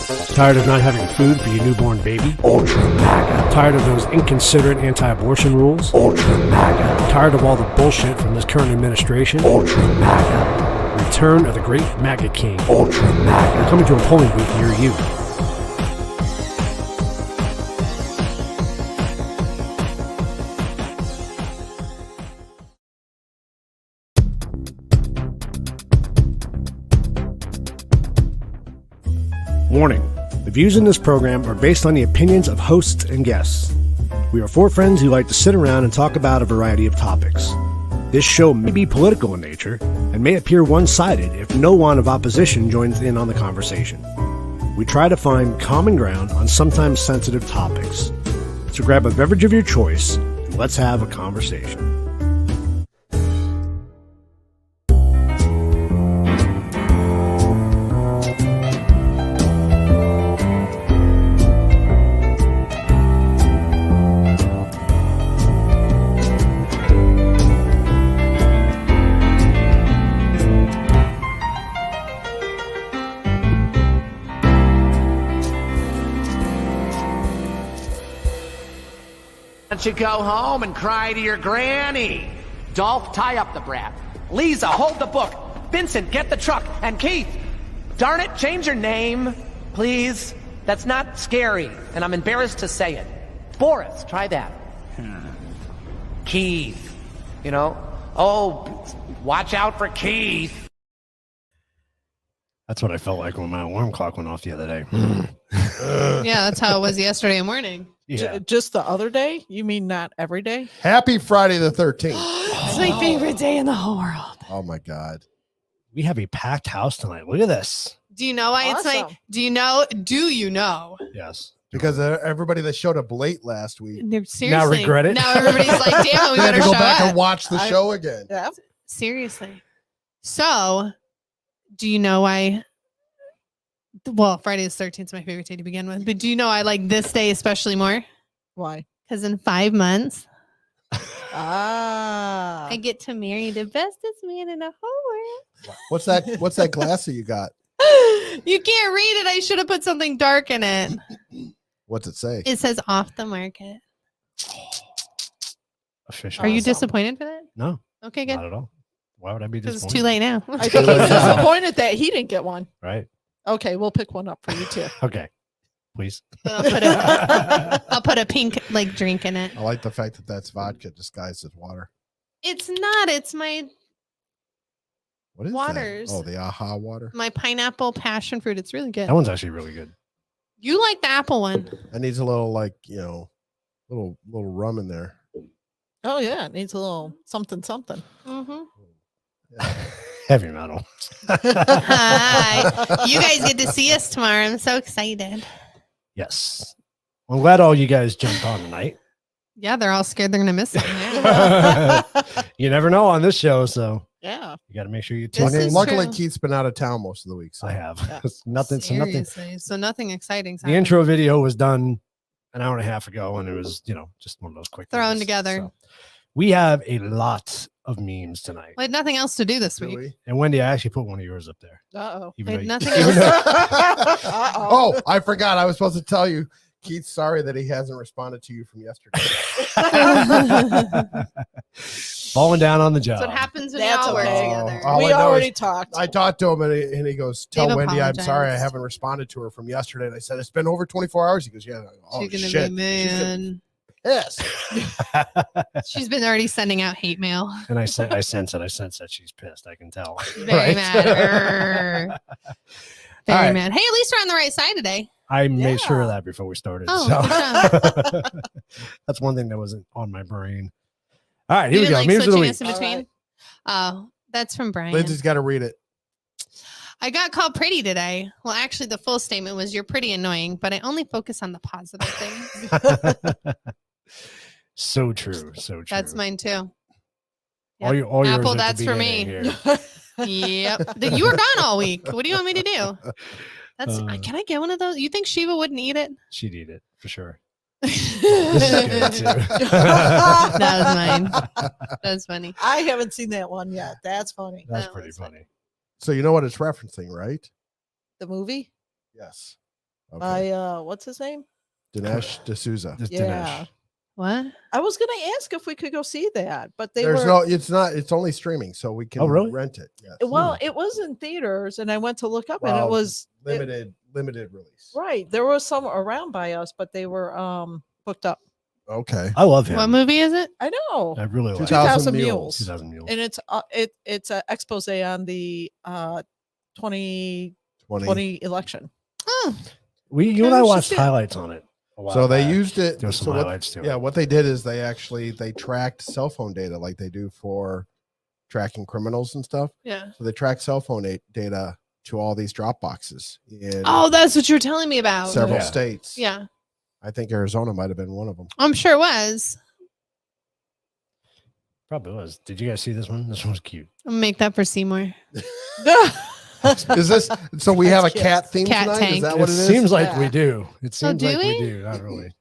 Tired of not having food for your newborn baby? Ultra MAGA. Tired of those inconsiderate anti-abortion rules? Ultra MAGA. Tired of all the bullshit from this current administration? Ultra MAGA. Return of the Great MAGA King. Ultra MAGA. Coming to a polling booth near you. Warning. The views in this program are based on the opinions of hosts and guests. We are four friends who like to sit around and talk about a variety of topics. This show may be political in nature and may appear one-sided if no one of opposition joins in on the conversation. We try to find common ground on sometimes sensitive topics. So grab a beverage of your choice and let's have a conversation. Why don't you go home and cry to your granny? Dolph, tie up the brat. Lisa, hold the book. Vincent, get the truck. And Keith, darn it, change your name, please. That's not scary, and I'm embarrassed to say it. Boris, try that. Keith, you know? Oh, watch out for Keith. That's what I felt like when my alarm clock went off the other day. Yeah, that's how it was yesterday morning. Yeah. Just the other day? You mean not every day? Happy Friday the 13th. It's my favorite day in the whole world. Oh my God. We have a packed house tonight. Look at this. Do you know why it's Awesome. like, do you know? Yes. Because everybody that showed up late last week, They're seriously. regret it? Now everybody's like, damn, we we had better to show go back up. and watch the show again. Yeah. Seriously. So, do you know why? Well, Friday the 13th is my favorite day to begin with. But do you know I like this day especially more? Why? Because in 5 months, Ah. I get to marry the bestest man in the whole What's that glass that you got? world. You can't read it. I should have put something dark in it. What's it say? It says off the market. Official. Are you Awesome. disappointed for that? No, Okay, good. not at all. Why would I be Because disappointed? it's too late now. I think he's disappointed that he didn't get one. Right. Okay, we'll pick one up for you too. Okay. Please. I'll put a pink like drink in it. I like the fact that that's vodka disguised as water. It's not. It's my What is Waters. that? Oh, the AHA water. pineapple passion fruit. It's really good. That one's actually really good. You like the apple one? That needs a little little rum in there. Oh yeah, it needs a little something. Mm-hmm. Heavy metal. Hi. You guys get to see us tomorrow. I'm so excited. Yes. I'm glad all you guys jumped on tonight. Yeah, they're all scared they're gonna miss it. Yeah. You never know on this show, so Yeah. you got to make sure you This tune in. is Luckily, true. Keith's been out of town most of the week. So I have. Yeah. It's nothing. So nothing. Seriously. So nothing exciting. The intro video was done an hour and a half ago, and it was, just one of those quick Thrown things. together. So, we have a lot of memes tonight. We had nothing else to do this week. Really? And Wendy, I actually put one of yours up there. Uh-oh. We Even had though nothing even else. Uh-oh. Oh, I forgot. I was supposed to tell you. Keith's sorry that he hasn't responded to you from yesterday. Falling down on the job. That's what happens when That's y'all work okay. together. All We I know already is talked. I talked to him and he goes, "Tell Dave Wendy I'm sorry I apologized. haven't responded to her from yesterday." And I said, "It's been over 24 hours." He goes, "Yeah." Oh She's gonna shit. be She's mad. pissed. She's been already sending out hate mail. And I sense that she's pissed. I can tell. Very mad. Very right. mad. Hey, at least we're on the right side today. I made sure of Yeah. that before we started. Oh, so. That's one thing that wasn't on my brain. All right, here You we go. didn't Memes of the switching week. us in All between? right. Oh, that's from Brian. Lindsay's got to read it. I got called pretty today. Well, actually, the full statement was, "You're pretty annoying," but I only focus on the positive things. So true. So true. That's mine too. All yours Apple, at the that's for beginning me. here. Yep. You were gone all week. What do you want me to do? That's. Uh, Can I get one of those? You think Shiva wouldn't eat it? She'd eat it for sure. This is good, too. That was mine. That's funny. I haven't seen that one yet. That's funny. That's That pretty was funny. So you know what it's referencing, right? The movie? Yes. Okay. by what's his name? Dinesh D'Souza. Just Yeah. Dinesh. What? I was gonna ask if we could go see that, but they There's were no. It's not. It's only streaming, so we can really? rent it. Yes. well, it was in theaters, and I went to look up, and it Well, was limited release. right. There was some around by us, but they were booked up. Okay. I love him. What movie is it? I know. I really like 2000 2000 Mules. Mules. 2000 Mules. And it's an expose on the 2020 20. election. Oh, You and Okay, I we should watched see it. highlights on it. a while So they back. used it. There was some so what- highlights to yeah, it. what they did is they tracked cell phone data like they do for tracking criminals and stuff. yeah. So they track cell phone data to all these drop boxes in Oh, that's what you were telling me about. several Yeah. states. Yeah, I think Arizona might have been one of them. I'm sure it was. Probably was. Did you guys see this one? This one was cute. I'll make that for Seymour. Is this so? We have a That's cute. cat theme Cat tonight. tank. Is that what it is? seems like we Yeah. do. It seems do like we we? do. Not really.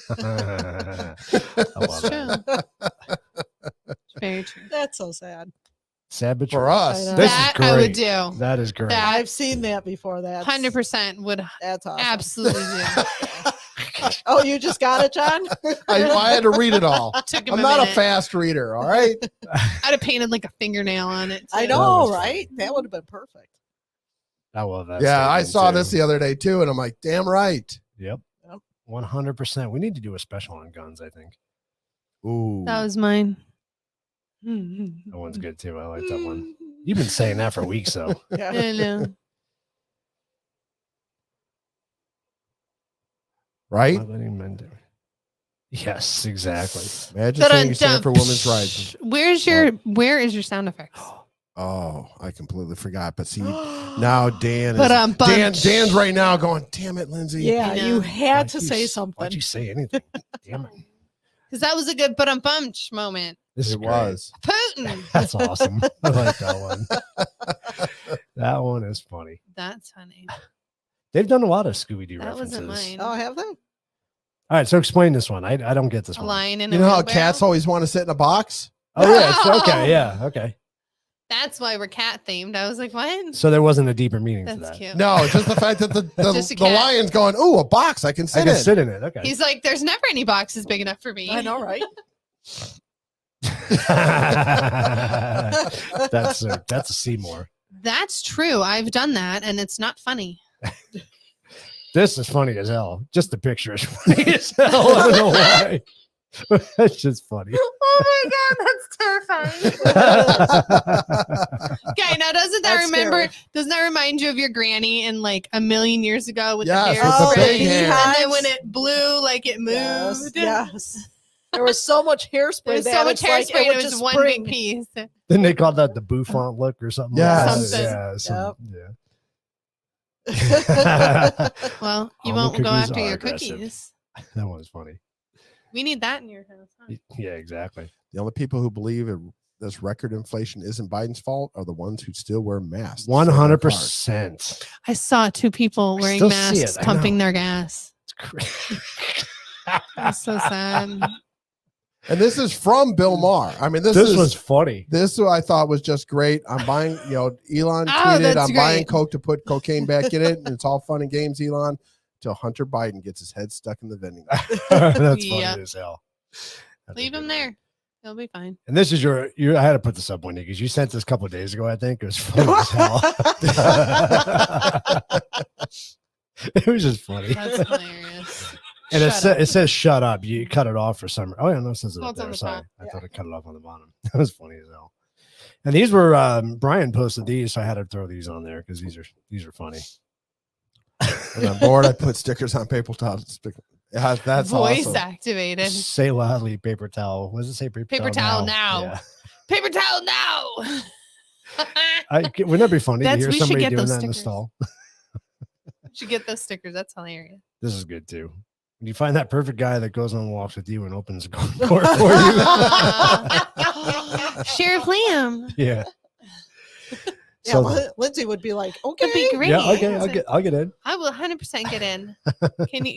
I It's love that. true. It's very true. That's so sad. Sad but For true. us. I know. This That is great. I would do. That is great. That- I've seen that before. That's 100% would That's awesome. absolutely do. Oh, you just got it, John? I had to read it all. Took him I'm a not a minute. fast reader. All right. I'd have painted like a fingernail on it. I too. know, was right? That would have been perfect. I love that. Yeah, I statement, saw too. this the other day too, and I'm like, damn right. Yep. Yep. 100%. We need to do a special on guns, I think. Ooh. That was mine. That one's good too. I like that one. You've been saying that for weeks, though. Yeah. I know. right. Not letting men do. Yes, exactly. Imagine saying you stand for women's rights. Where is your sound effects? Oh, I completely forgot. But see, now Dan But is Dan's right now going, damn it, Lindsay. Yeah, I know. you had Why'd to you say s- something. Why'd you say anything? Damn it. Because that was a good bunch moment. This is It great. was. Putin. That's awesome. I like that one. That one is funny. That's funny. They've done a lot of Scooby Doo That references. wasn't mine. Oh, have they? All right, so explain this one. I don't get this A one. lion in You a know how wheelbarrow? cats always want to sit in a box? Oh yeah, it's okay. Yeah, okay. That's why we're cat themed. I was like, what? So there wasn't a deeper meaning to That's that. cute. No, it's just the fact that Just a the cat. lion's going, ooh, a box I can I sit can in. sit in it. Okay. He's like, there's never any boxes big enough for me. I know, right? That's a Seymour. That's true. I've done that, and it's not funny. This is funny as hell. Just the picture is funny as hell. I don't know why. That's just funny. Oh my god, that's terrifying. Okay, now doesn't that That's scary. doesn't that remind you of your granny in like a million years ago with Yes, the hair? with the spray? big hair. And then when it blew, like it moved. Yes. Yes. There was so much hairspray. There was that so much it's like hairspray, would and it was just one spring. big piece. Then they called that the bouffant look or something. Yes. Like Something. that. Yeah. Well, you Almond won't go cookies after are your aggressive. cookies. That one was funny. We need that in your house. Huh? Yeah, exactly. The only people who believe this record inflation isn't Biden's fault are the ones who still wear masks. 100%. I saw two people I wearing still see masks it, I pumping know. their gas. It's crazy. That's so sad. And this is from Bill Maher. I mean, this was funny. this I thought was just great. I'm buying, Elon Oh, tweeted, that's I'm buying great. Coke to put cocaine back in it. And it's all fun and games, Elon, till Hunter Biden gets his head stuck in the vending machine. That's funny Yeah. as hell. That's a Leave good him one. there. He'll be fine. And this is your I had to put this up one day because you sent this a couple of days ago, I think. It was funny as hell. It was just funny. That's hilarious. And Shut up. it says shut up. You cut it off for some. Oh yeah, no, it says it Well, up it's on there. the Sorry, top. I thought I cut it off on the bottom. That was funny as hell. And these were Brian posted these, so I had to throw these on there because these are funny. And on board, I put stickers on paper towels. Yeah, that's Voice awesome. activated. Say loudly, paper towel. What does it say? Paper towel now. Yeah. Paper towel now. Wouldn't that be funny That's- to hear we should somebody get doing those that in the stickers. stall? Should get those stickers. That's hilarious. This is good too. When you find that perfect guy that goes on walks with you and opens the door for you. Sheriff Liam. Yeah. Yeah, So- Lindsay would be like, That'd okay. be great. Yeah, okay, I'll get in. I will 100% get in.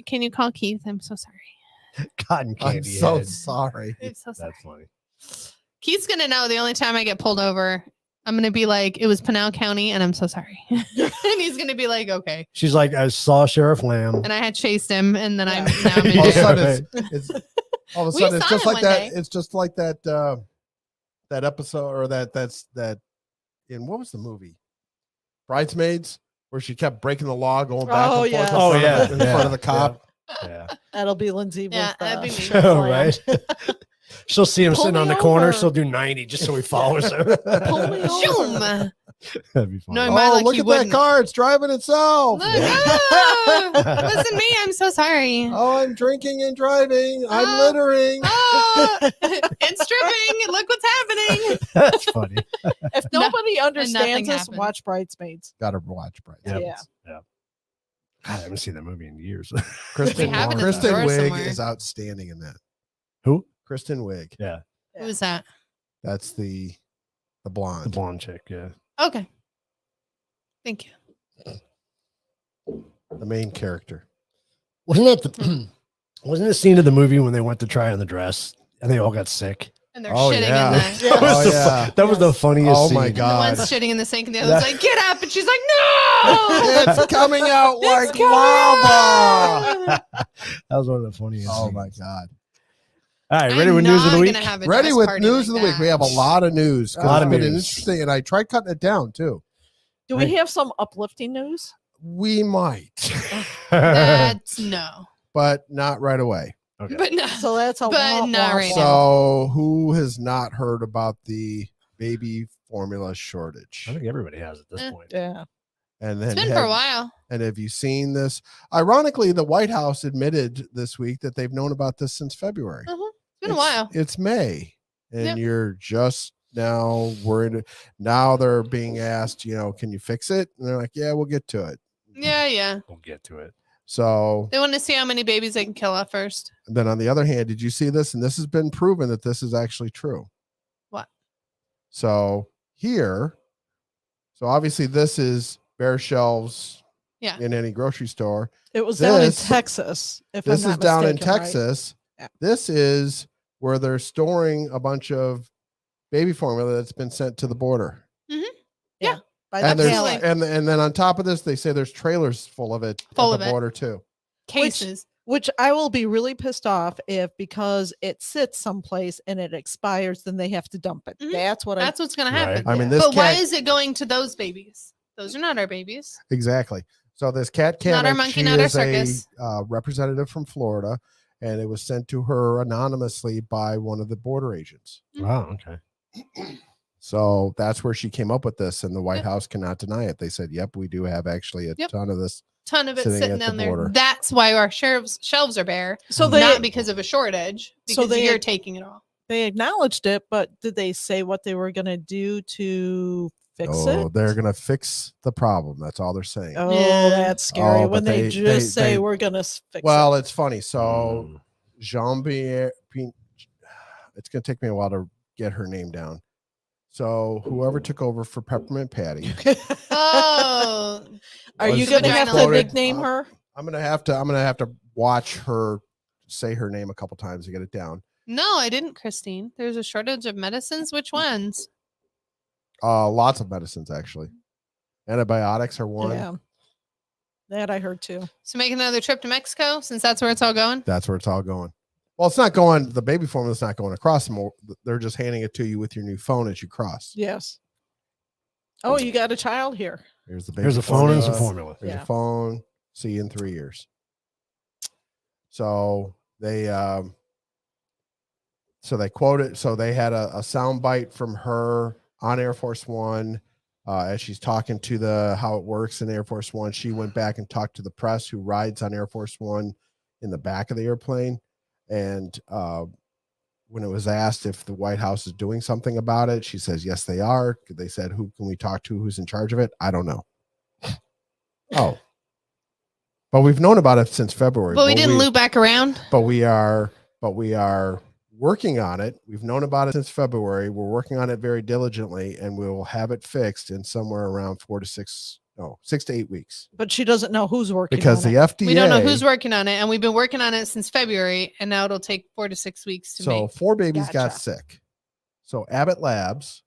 Can you call Keith? I'm so sorry. Cotton I'm candy. so head. sorry. I'm so sorry. That's funny. Keith's gonna know the only time I get pulled over I'm gonna be like, it was Pinal County, and I'm so sorry. And he's gonna be like, okay. She's like, I saw Sheriff Lamb. And I had chased him, and then I'm Yeah. now I'm in All of a jail. sudden, it's all of a We sudden it's saw just him like one that. day. It's just like that that episode or that in what was the movie? Bridesmaids, where she kept breaking the law, going back Oh, and forth yeah. in, Oh, front, yeah. of, in front of the cop. Yeah. That'll be Lindsay. Yeah, with, that'd be me. Sheriff Oh, Lamb. right. She'll see him Pull sitting on me the corner. over. She'll do 90 just so he follows her. Pull me over. Shoom! That'd be fun. No, my Oh, luck look you at wouldn't. that car! It's driving itself. Look, ah, wasn't me. I'm so sorry. Oh, I'm drinking and driving. I'm Oh. littering. Ah, and stripping. Look what's happening. That's funny. If nobody understands this, happened. watch Bridesmaids. Gotta watch Bright. Yep. Yeah. God, I haven't seen that movie in years. Kristen, have it in the Kristen drawer Wiig somewhere. is outstanding in that. Who? Kristen Wiig. Yeah. Who's that? That's the blonde. The blonde chick. Yeah. Okay. Thank you. The main character. Wasn't that the wasn't the scene of the movie when they went to try on the dress and they all got sick? And they're Oh, shitting yeah. in the. Yeah. That was, Oh, the, yeah. that was the funniest Oh scene. my And the God. one's shitting in the sink, and the other's That- like, "Get up!" And she's like, "No!" It's coming out like coming lava. That was one of the funniest Oh scenes. my God. All right, I'm ready with news of the not week? gonna have a Ready dress with party news like of the week. that. We have a lot of news. 'cause A lot it's of been news. interesting, and I tried cutting it down too. Do we have some uplifting news? We might, That's no, but not right away. Okay. but no. So that's a But wah, not wah, right wah. So, who has not heard about the baby formula shortage? I think everybody has at this Eh. point. Yeah. And then It's been for a while. And have you seen this? Ironically, the White House admitted this week that they've known about this since February. It's been a while. It's May, and Yep. you're just now worried. Now they're being asked, can you fix it? And they're like, yeah, we'll get to it. Yeah. We'll get to it. So They want to see how many babies they can kill off first. then on the other hand, did you see this? And this has been proven that this is actually true. What? So here, so obviously this is bare shelves Yeah. in any grocery store. It was down in This- Texas. If This I'm is not down in mistaken, right? Texas. Yeah. This is where they're storing a bunch of baby formula that's been sent to the border. By And the there's pallet. and then on top of this, they say there's trailers full of it Full at of the it. border too. Cases. Which I will be really pissed off if because it sits someplace and it expires, then they have to dump it. Mhm. That's what That's what's going Right. to happen. I mean, this But why cat is it going to those babies? Those are not our babies. exactly. So this cat Not our Kamek, monkey, she not our is circus. a representative from Florida, and it was sent to her anonymously by one of the border agents. Wow. Okay. So that's where she came up with this, and the White Yep. House cannot deny it. They said, "Yep, we do have actually a Yep. ton of this." Ton of it Sitting sitting at the down there. border. That's why our shelves are bare. So they Not because of a shortage, So because they- you're taking it all. they acknowledged it, but did they say what they were going to do to fix Oh, it? they're gonna fix the problem. That's all they're saying. Oh, Yeah. that's scary Oh, when but they, they- just say they- we're going to fix Well, it. it's funny. So Mm. Jean-Pierre, it's gonna take me a while to get her name down. So whoever took over for Peppermint Patty, Oh, Are you was going to have to quoted, nickname her? I'm gonna have to watch her say her name a couple times to get it down. no, I didn't, Christine. There's a shortage of medicines. Which ones? Lots of medicines actually. Antibiotics are one. Yeah. That I heard too. So make another trip to Mexico, since that's where it's all going. That's where it's all going. Well, it's not going. The baby formula's not going across them. They're just handing it to you with your new phone as you cross. Yes. Oh, you got a child here. Here's the baby. Here's a phone and some formula. formula. There's Yeah. a phone. See you in 3 years. So they quote it. So they had a sound bite from her on Air Force One as she's talking to how it works in Air Force One. She went back and talked to the press who rides on Air Force One in the back of the airplane. And when it was asked if the White House is doing something about it, she says, yes, they are. They said, who can we talk to? Who's in charge of it? I don't know. Oh, but we've known about it since February. But we didn't loop back around. But we are working on it. We've known about it since February. We're working on it very diligently, and we will have it fixed in somewhere around 6 to 8 weeks. But she doesn't know who's working Because on the it. FDA, We don't know who's working on it, and we've been working on it since February, and now it'll take 4 to 6 weeks to so make. 4 babies got Gotcha. sick. So Abbott Labs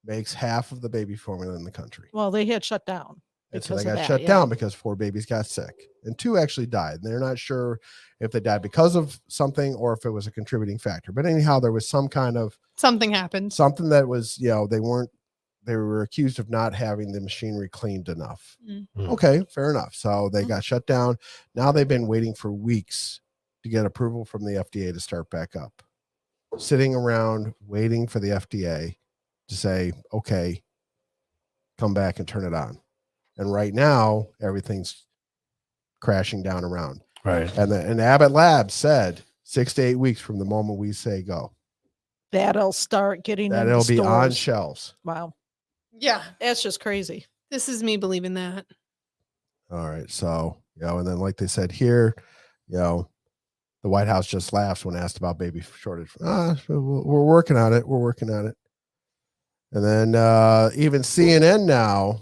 makes half of the baby formula in the country. Well, they had shut down. And so because they of got that, shut yeah. down because 4 babies got sick and 2 actually died. They're not sure if they died because of something or if it was a contributing factor. But anyhow, there was some kind of Something happened. something that was, they were accused of not having the machinery cleaned enough. Mm. Okay, fair enough. So they Mm. got shut down. Now they've been waiting for weeks to get approval from the FDA to start back up. Sitting around waiting for the FDA to say, okay, come back and turn it on. And right now, everything's crashing down around. Right. And Abbott Labs said 6 to 8 weeks from the moment we say go, That'll start getting that into it'll be on stores. shelves. Wow. Yeah. That's just crazy. This is me believing that. All right. So, and then like they said here, the White House just laughs when asked about baby shortage. We're working on it. We're working on it. And then even CNN now.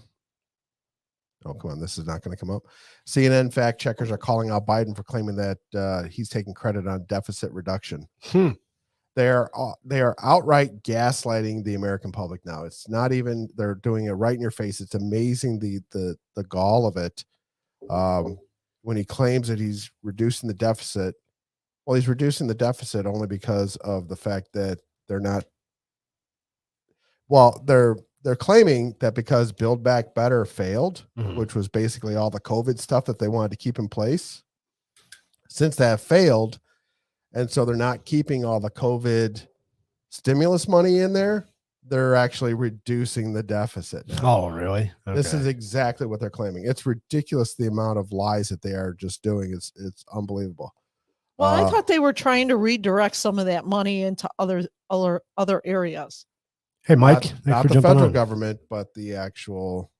Oh, come on. This is not going to come up. CNN fact checkers are calling out Biden for claiming that he's taking credit on deficit reduction. They are outright gaslighting the American public now. It's not even, they're doing it right in your face. It's amazing the gall of it. When he claims that he's reducing the deficit, well, he's reducing the deficit only because of the fact that they're claiming that because Build Back Better failed, which was basically all the COVID stuff that they wanted to keep in place. Since that failed, and so they're not keeping all the COVID stimulus money in there, they're actually reducing the deficit now. Oh, really? This Okay. is exactly what they're claiming. It's ridiculous the amount of lies that they are just doing. It's unbelievable. Well, I thought they were trying to redirect some of that money into other areas. Hey, Mike. not thanks the for jumping federal on. government, but the actual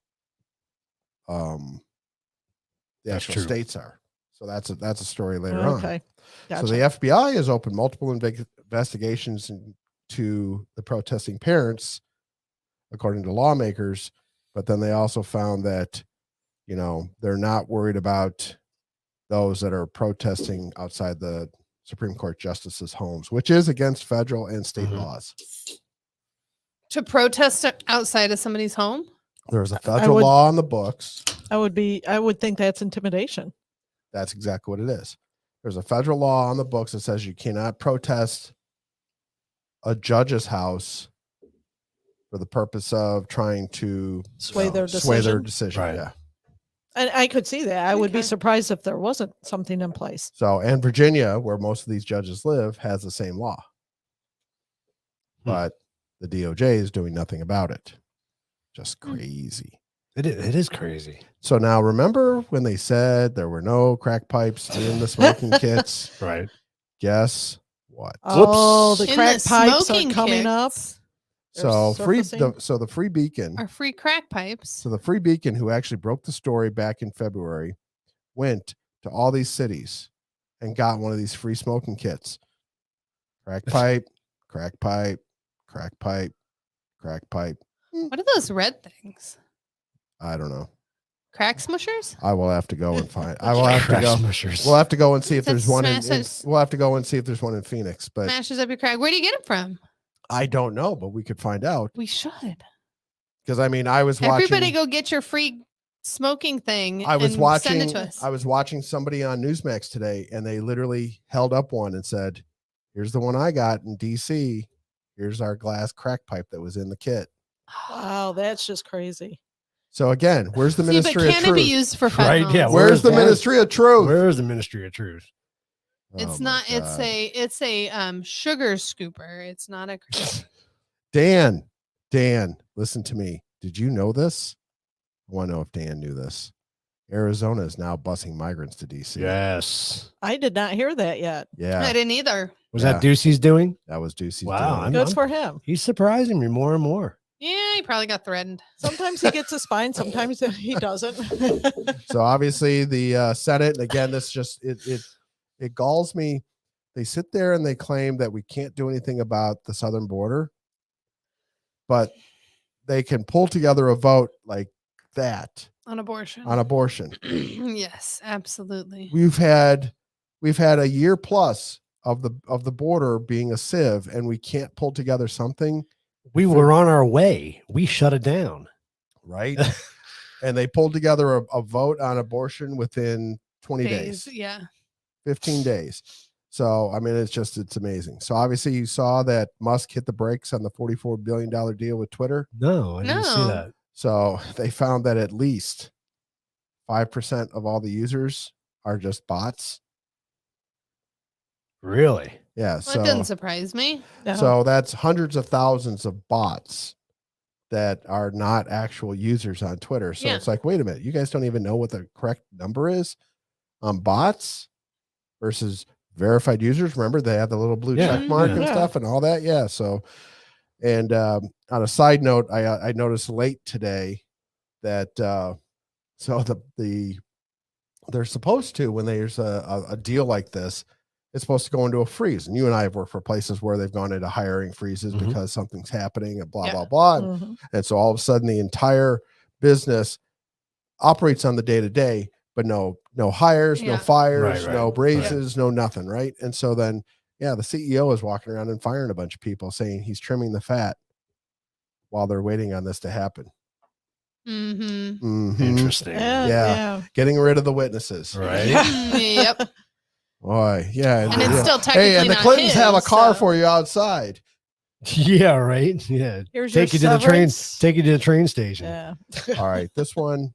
That's true. states are. So that's a story later on. Okay. Gotcha. So the FBI has opened multiple investigations into the protesting parents, according to lawmakers, but then they also found that, they're not worried about those that are protesting outside the Supreme Court justices' homes, which is against federal and state laws. To protest outside of somebody's home? There's a federal law on the books. I would think that's intimidation. That's exactly what it is. There's a federal law on the books that says you cannot protest a judge's house for the purpose of trying to Sway their sway their decision. decision. Right. Yeah. And I could see that. I would be Okay. surprised if there wasn't something in place. So, and Virginia, where most of these judges live, has the same law. But the DOJ is doing nothing about it. Just crazy. It is crazy. So now remember when they said there were no crack pipes in the smoking kits? Right. Guess what? Oh, the In crack the pipes are smoking coming up. kits So They're surfacing. the Free Beacon. are free crack pipes. So the Free Beacon, who actually broke the story back in February, went to all these cities and got one of these free smoking kits. Crack pipe, crack pipe, crack pipe, crack pipe. What are those red things? I don't know. Crack smushers? I will have to go and find. I will have to Crack go. smushers. We'll have to go and see if That there's one in. smashes- We'll have to go and see if there's one in Phoenix, but Smashes up your crack. Where do you get it from? I don't know. But we could find out We should. because I mean, I was watching. Everybody go get your free smoking thing. I was and watching. Send it to us. I was watching somebody on Newsmax today, and they literally held up one and said, "Here's the one I got in DC. Here's our glass crack pipe that was in the kit." Wow, that's just crazy. So again, where's the See, but Ministry of can it be Truth? used for Right, fentanyl? yeah, Where's the Where's- Ministry of Truth? Where is the Ministry of Truth? It's Oh my not. It's God. a sugar scooper. It's not a. Dan, listen to me. Did you know this? I want to know if Dan knew this. Arizona is now busing migrants to DC. Yes. I did not hear that yet. Yeah, I didn't either. Was Yeah. that Ducey's doing? that was Ducey's. Wow, doing. I'm- Good for him. He's surprising me more and more. Yeah, he probably got threatened. Sometimes he gets a spine, sometimes he doesn't. So obviously the Senate, and again, this just it galls me. They sit there and they claim that we can't do anything about the southern border, but they can pull together a vote like that On abortion. on abortion. Yes, absolutely. We've had a year plus of the border being a sieve, and we can't pull together something We were on our way. We shut it down. right? And they pulled together a vote on abortion within 20 days, Yeah. 15 days. So, I mean, it's amazing. So obviously you saw that Musk hit the brakes on the $44 billion deal with Twitter. No, I didn't see No. that. So they found that at least 5% of all the users are just bots. Really? Yeah. Well, it doesn't surprise me. No. So that's hundreds of thousands of bots that are not actual users on Twitter. So Yeah. it's like, wait a minute, you guys don't even know what the correct number is on bots versus verified users. Remember, they have the little blue Yeah. check mark and Yeah. stuff and all that. Yeah. So, and on a side note, I noticed late today that so they're supposed to, when there's a deal like this, it's supposed to go into a freeze. And you and I have worked for places where they've gone into hiring freezes Mhm. because something's happening and blah, Yeah. blah, blah. Mhm. And so all of a sudden the entire business operates on the day to day, but no hires, no Yeah. fires, Right. no raises, no nothing. Right. And so then, yeah, the CEO is walking around and firing a bunch of people saying he's trimming the fat while they're waiting on this to happen. Mm-hmm. Mhm. Interesting. Yeah. Getting rid of the witnesses. Right. Yep. Boy, yeah. And it's yeah. still technically Hey, and the not Clintons have a his, car so- for you outside. Yeah, right. Yeah. Here's Take you your to the train. severance. Take you to the train station. Yeah. All right, this one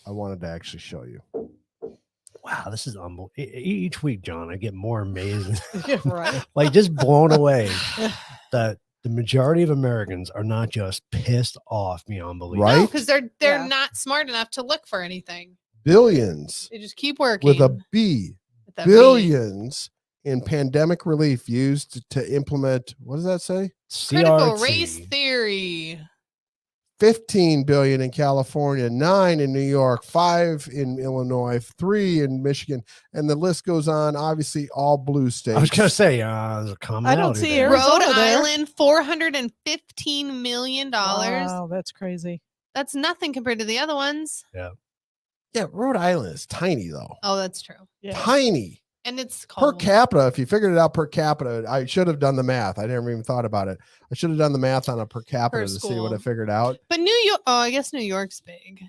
I wanted to actually show you. Wow, this is unbelievable. Each week, John, I get more amazing. Yeah, right. Like just blown away that the majority of Americans are not just pissed off beyond belief. Right? No, because they're Yeah. not smart enough to look for anything. Billions They just keep working with a B. with that beat. Billions in pandemic relief used to implement, what does that say? Critical CRT. race theory. 15 billion in California, 9 in New York, 5 in Illinois, 3 in Michigan, and the list goes on. Obviously, all blue states. I was gonna say, there's a commonality see there. Arizona Rhode there. Island, $415 million. Wow, that's crazy. That's nothing compared to the other ones. Yeah, Rhode Island is tiny though. Oh, that's true. Yeah. Tiny. And it's Per cold. capita, if you figured it out per capita, I should have done the math. I never even thought about it. I should have done the math on a per capita Per to see what I school. figured out. But New York, oh, I guess New York's big.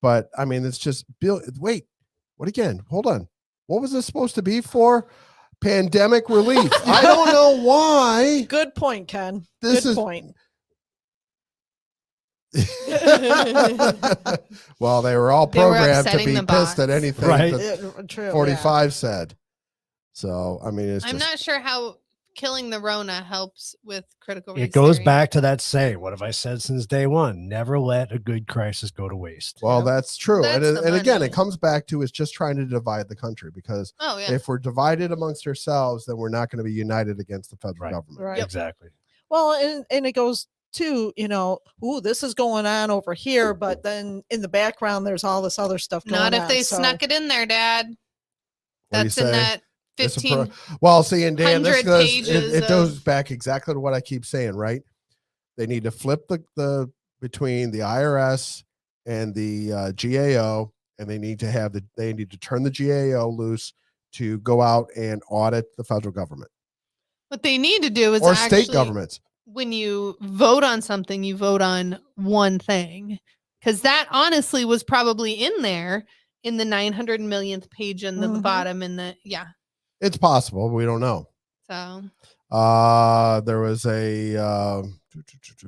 But I mean, it's just wait, what again? Hold on. What was this supposed to be for? Pandemic relief. I don't know why. Good point, Ken. This Good is point. well, they were all They were programmed to upsetting be the pissed at bots. anything Right. that Yeah, true. 45 said. So I mean, it's I'm just not sure how killing the Rona helps with critical race It goes theory. back to that saying. What have I said since day one? Never let a good crisis go to waste. well, Yep. that's true. That's and the and again, money. it comes back to it's just trying to divide the country because Oh, yeah. if we're divided amongst ourselves, then we're not going to be united against the federal Right. government. Right. Exactly. Well, and it goes to, ooh, this is going on over here, but then in the background, there's all this other stuff going on. Not if they so- snuck it in there, Dad. What do you That's in say? that It's a 15. Well, see, and Dan, this 100 goes, pages it goes of- back exactly to what I keep saying, right? They need to flip the between the IRS and the GAO, and they need to turn the GAO loose to go out and audit the federal government What they need to do is or actually, state governments. when you vote on something, you vote on one thing. Because that honestly was probably in there in the 900 millionth page in the Mhm. bottom in the, yeah. It's possible, but we don't know. So There was a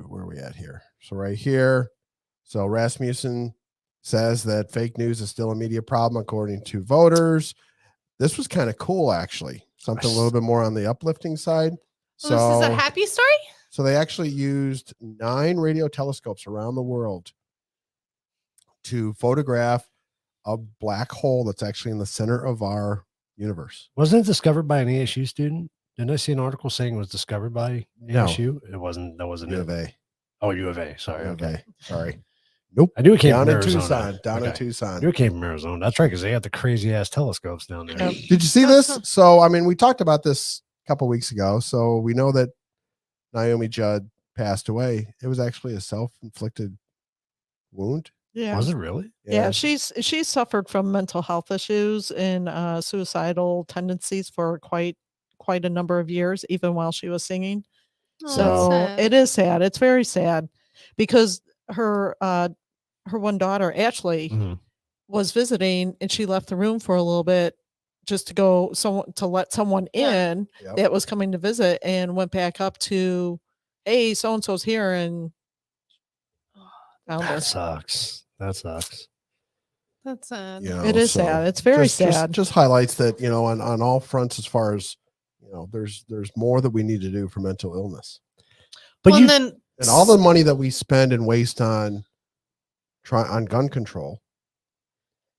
where are we at here? So right here. So Rasmussen says that fake news is still a media problem according to voters. This was kind of cool, actually. Something a little bit more on the uplifting side. well, this is a happy story. So they actually used 9 radio telescopes around the world to photograph a black hole that's actually in the center of our universe. Wasn't it discovered by an ASU student? Didn't I see an article saying it was discovered by No. ASU? It wasn't. That wasn't U it. of A. Oh, U of A. Sorry. Okay. Okay. Sorry. I knew it came Down from in Arizona. Tucson. Down in Okay. Tucson. I knew it came from Arizona. That's right, because they got the crazy ass telescopes down there. Yep. Did you see this? So, I mean, we talked about this a couple weeks ago. So we know that Naomi Judd passed away. It was actually a self-inflicted wound. Yeah. Was it really? Yeah, she's suffered from mental health issues and suicidal tendencies for quite a number of years, even while she was singing. Oh, So sad. it is sad. It's very sad because her one daughter, Ashley, Mhm. was visiting and she left the room for a little bit just to go to let someone Yeah. in Yep. that was coming to visit and went back up to, hey, so and so's here and found That her. sucks. That sucks. That's sad. You know, It is so sad. It's very just, sad. Just highlights that, you know, on all fronts, as far as, you know, there's more that we need to do for mental illness. But Well, you, and then And all the money that we spend and waste on gun control,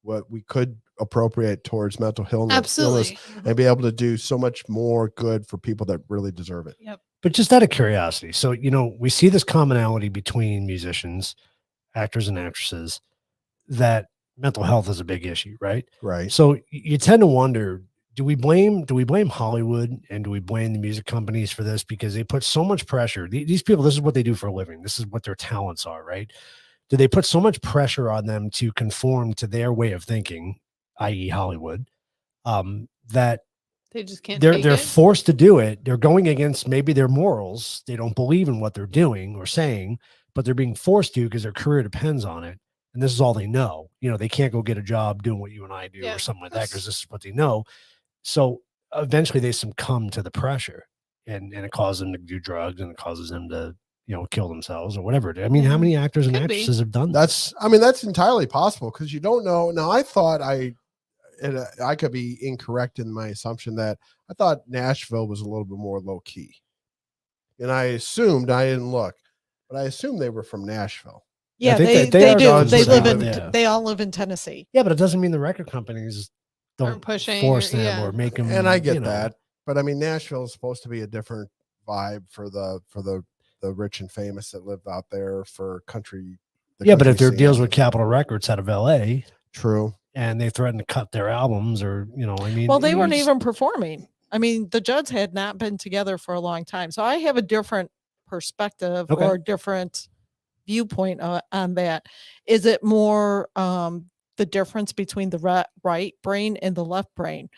what we could appropriate towards mental illness absolutely. and be able to do so much more good for people that really deserve it. Yep. but just out of curiosity, so you know, we see this commonality between musicians, actors, and actresses that mental health is a big issue, right? Right. So you tend to wonder, do we blame Hollywood and do we blame the music companies for this because they put so much pressure? These people, this is what they do for a living. This is what their talents are, right? Do they put so much pressure on them to conform to their way of thinking, i.e. Hollywood, that They just can't. they're take they're it? forced to do it. They're going against maybe their morals. They don't believe in what they're doing or saying, but they're being forced to because their career depends on it. And this is all they know. You know, they can't go get a job doing what you and I do Yeah. or something like that because this is what they know. So eventually they succumb to the pressure and it causes them to do drugs and it causes them to, you know, kill themselves or whatever. I mean, how Yeah. many actors and Could be. actresses have done That's entirely possible because you don't know. Now, I thought I could be incorrect in my assumption that I thought Nashville was a little bit more low key. And I assumed, I didn't look, but I assumed they were from Nashville. Yeah, think they, that they they are do. dogs They that live live in. there. They all live in Tennessee. Yeah, but it doesn't mean the record companies don't Aren't pushing force or- them yeah. or make them. And I get you know. that. But I mean, Nashville is supposed to be a different vibe for the rich and famous that live out there for country. the Yeah, but country if there are scene. deals with Capitol Records out of LA True. and they threaten to cut their albums or, you know, I mean, Well, they weren't you just- even performing. I mean, the Judds had not been together for a long time. So I have a different perspective Okay. or different viewpoint on that. Is it more the difference between the right brain and the left brain?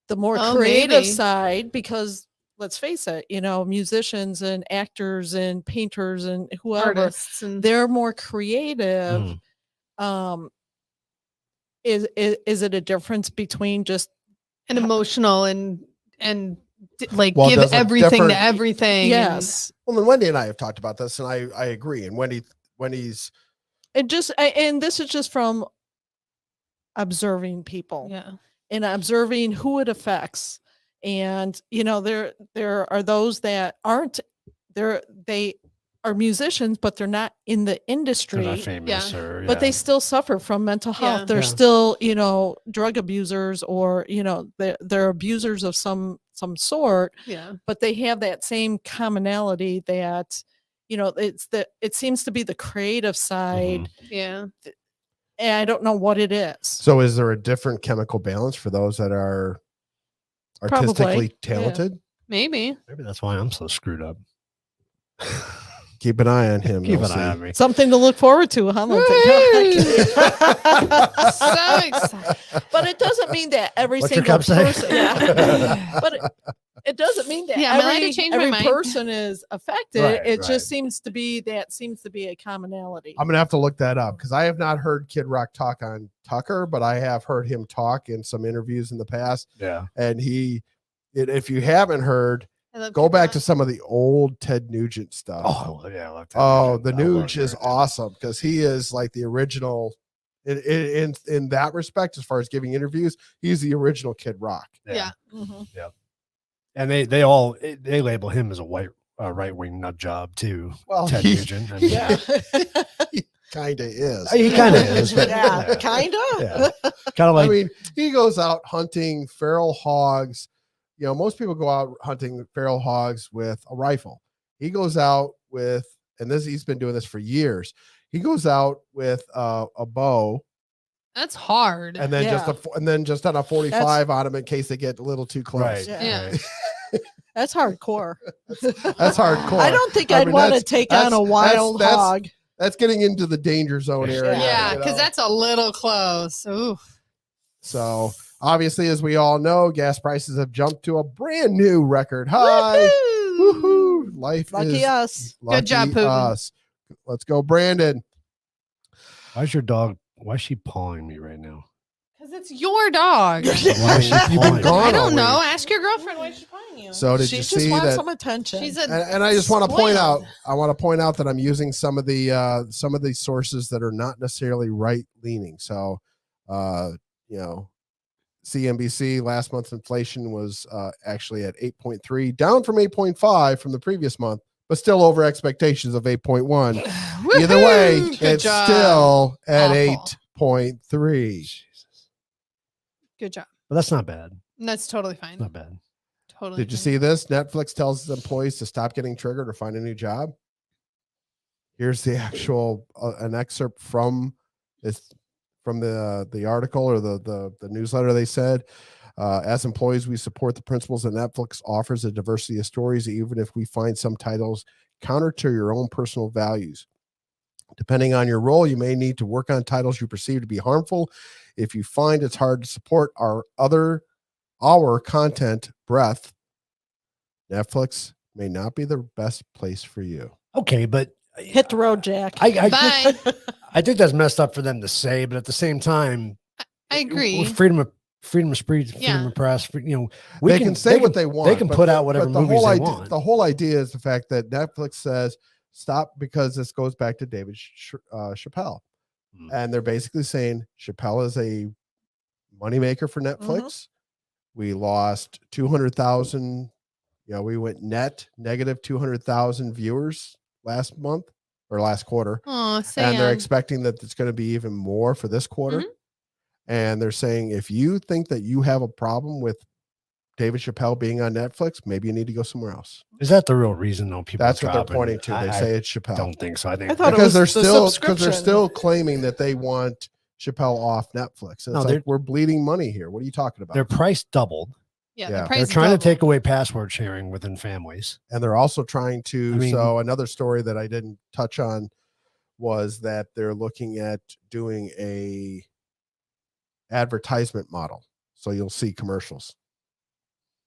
The more Oh, creative maybe. side, because let's face it, you know, musicians and actors and painters and whoever, Artists and they're more creative. Mm. Is it a difference between just and emotional and like Well, give does a everything different- to everything. yes, Well, then Wendy and I have talked about this, and I agree. And Wendy's and this is just from observing people Yeah. and observing who it affects. And you know, there are those that aren't there. They are musicians, but they're not in the They're industry. not famous or, But they yeah. still suffer from mental health. Yeah. They're Yeah. still, you know, drug abusers, or you know, they're abusers of some sort. Yeah. But they have that same commonality that, you know, it seems to be the creative side, Mhm. Yeah. and I don't know what it is. So is there a different chemical balance for those that are Probably, artistically yeah. talented? Maybe. Maybe that's why I'm so screwed up. Keep an eye on him. Keep you'll an eye see. on me. Something to look forward to, huh? So excited. But it doesn't mean that every What's your single cup say? person. Yeah. But it doesn't mean that Yeah, am I allowed to every, change my every mind? person is affected. Right, it right. just seems to be a commonality. I'm gonna have to look that up because I have not heard Kid Rock talk on Tucker, but I have heard him talk in some interviews in the past. Yeah. And if you haven't heard, I love go Kid back Rock. to some of the old Ted Nugent stuff. Oh, yeah. I love that. Oh, the I love Nuge is that. awesome because he is like the original in that respect. As far as giving interviews, he's the original Kid Rock. Yeah. Mhm. And they label him as a right wing nut job too. Well, Ted he Nugent. I mean, Yeah. kind of is. He kind of is. But Yeah, kind of. Yeah. Kind of like I mean, he goes out hunting feral hogs. You know, most people go out hunting feral hogs with a rifle. He goes out with, and he's been doing this for years. He goes out with a bow That's hard. and then just on a 45 on them in case they get a little too close. right. Yeah. right. That's hardcore. That's hardcore. I don't think I I'd mean, want to that's- take that's- on a wild that's- hog. That's getting into the danger zone area. yeah, you because know? that's a little close. Ooh. So obviously, as we all know, gas prices have jumped to a brand new record high. Woohoo! Woohoo! Life Lucky is us. Good job, lucky Putin. us. Let's go, Brandon. Why's your dog? Why is she pawing me right now? Because it's your dog. Why is she You've been pawing me? gone I all don't know. week. Ask your girlfriend why she's calling you. So did She you just see wants that? some attention. She's a And I just want to point out, spoiled. I want to point out that I'm using some of the sources that are not necessarily right leaning. So, CNBC last month's inflation was actually at 8.3, down from 8.5 from the previous month, but still over expectations of 8.1. Either way, Woohoo! Good it's job. still at Awful. 8.3. Good job. But that's not bad. That's totally fine. Not bad. Totally. Did you fine. see this? Netflix tells its employees to stop getting triggered or find a new job. Here's the actual an excerpt from this from the article or the newsletter. They said, as employees, we support the principles that Netflix offers a diversity of stories, even if we find some titles counter to your own personal values. Depending on your role, you may need to work on titles you perceive to be harmful. If you find it's hard to support our content breadth, Netflix may not be the best place for you. Okay, but Hit the road, Jack. Bye. I think that's messed up for them to say, but at the same time, I agree. freedom of speech, freedom Yeah. of press. We They can say what they want. They can but put out whatever but the movies whole they idea, want. The whole idea is the fact that Netflix says stop, because this goes back to David Chappelle. Hmm. And they're basically saying Chappelle is a moneymaker for Netflix. We lost 200,000. We went negative 200,000 viewers last month or last quarter. Oh, And they're Sam. expecting that it's going to be even more for this quarter. Mhm. And they're saying, if you think that you have a problem with David Chappelle being on Netflix, maybe you need to go somewhere else. Is that the real reason though? People That's are what they're dropping? pointing to. They I say it's Chappelle. don't think so. I think I thought it because was they're the still subscription. claiming that they want Chappelle off Netflix. And No, it's they're- like, we're bleeding money here. What are you talking about? their price doubled. Yeah, Yeah. the price They're trying doubled. to take away password sharing within families. And they're also trying to. I mean- So another story that I didn't touch on was that they're looking at doing a advertisement model. So you'll see commercials.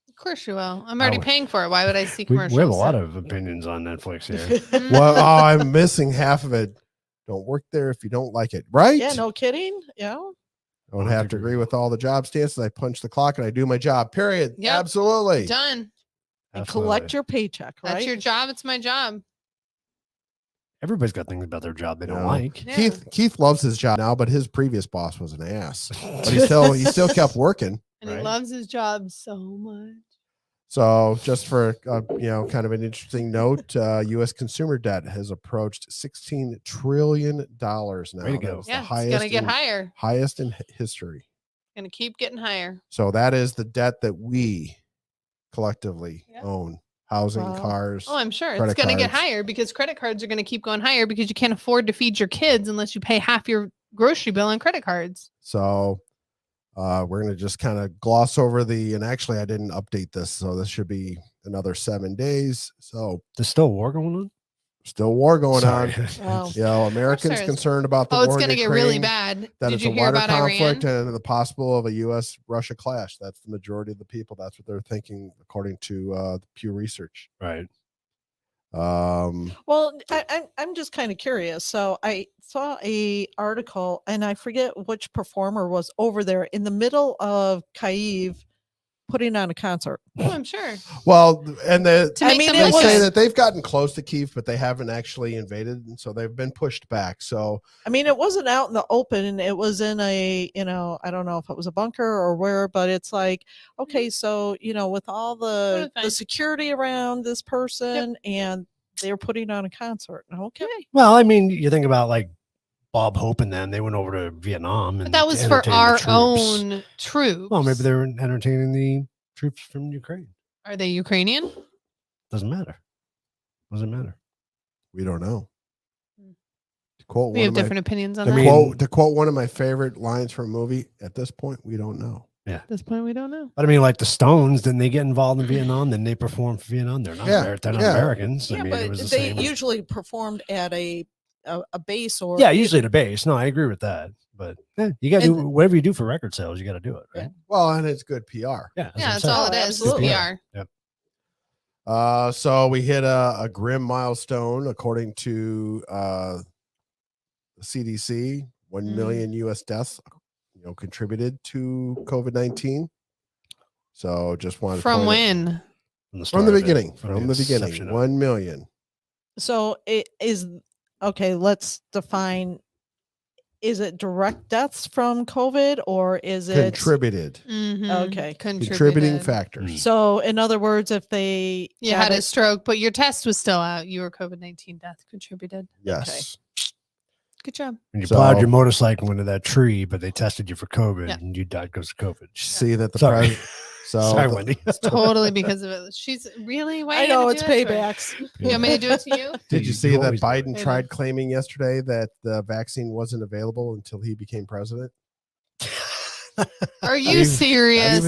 Of course you will. I'm already would- paying for it. Why would I see We commercials? have a lot of opinions on Netflix here. Mm. Well, I'm missing half of it. Don't work there if you don't like it, right? Yeah, no kidding. Yeah. Don't have to agree with all the job stances. I punch the clock and I do my job. Period. Yep. Absolutely. Done. And Absolutely. collect your paycheck, right? That's your job. It's my job. Everybody's got things about their job they don't No. like. Yeah. Keith loves his job now, but his previous boss was an ass. But he still kept working. And he Right. loves his job so much. So just for kind of an interesting note, U.S. consumer debt has approached $16 trillion now. Way to go. That's Yeah, the it's highest gonna get in, higher. highest in history. Gonna keep getting higher. So that is the debt that we collectively Yeah. own: housing, Wow. cars. Oh, I'm sure it's credit gonna get cards. higher because credit cards are gonna keep going higher because you can't afford to feed your kids unless you pay half your grocery bill on credit cards. So we're going to just kind of gloss over and actually I didn't update this. So this should be another 7 days. So There's still a war going on. still war going Sorry. on. Wow. Americans there is. concerned about the Oh, it's war in gonna get really Ukraine, bad. that Did it's you a hear wider about conflict Iran? and the possible of a U.S.-Russia clash. That's the majority of the people. That's what they're thinking, according to Pew Research. Right. Well, I'm just kind of curious. So I saw a article, and I forget which performer was over there in the middle of Kyiv putting on a concert. Oh, I'm sure. Well, and To I make mean, them it they look was- say good. that they've gotten close to Kyiv, but they haven't actually invaded, and so they've been pushed back. So I mean, it wasn't out in the open. It was in a, I don't know if it was a bunker or where, but it's like, okay, so, with all the fine. security around this person and they're putting on a concert. Okay. Well, I mean, you think about like Bob Hope and them. They went over to Vietnam, and But that was to for entertain the our troops. own troops. Well, maybe they're entertaining the troops from Ukraine. Are they Ukrainian? Doesn't matter. Doesn't matter. we don't know. Hmm. To quote We one have of my different opinions on I that. mean- to quote one of my favorite lines from a movie, at this point, we don't know. At this point, we don't know. But I mean, like the Stones, didn't they get involved in Vietnam? Then they performed for Vietnam. They're not. Yeah, They're not yeah. Americans. I Yeah, mean, it but was the they same. usually performed at a base or Yeah, usually the base. No, I agree with that. But you got to do And- whatever you do for record sales. You got to do it, right? Well, and it's good PR. Yeah, Yeah, that's that's all saying. it is. It's Absolutely. PR. So we hit a grim milestone according to the CDC. 1 million U.S. deaths, contributed to COVID-19. So just wanted From to when? from the beginning, from the beginning, inception of it. 1 million. So it is okay. Let's define. Is it direct deaths from COVID or is it Contributed, Mhm. Okay. contributing Contributed. factors. So in other words, if they You had a stroke, but your test was still out. You were COVID-19 death contributed. Yes. Good job. When you plowed So- your motorcycle into that tree, but they tested you for COVID Yeah. and you died because of COVID. See that the Sorry. president. So Sorry, the- Wendy. Totally because of it. She's really. Why I you gotta know do it's that to her? paybacks. You want me to do it to you? Did you see that always do it. Biden I tried know. claiming yesterday that the vaccine wasn't available until he became president? Are you Even- serious?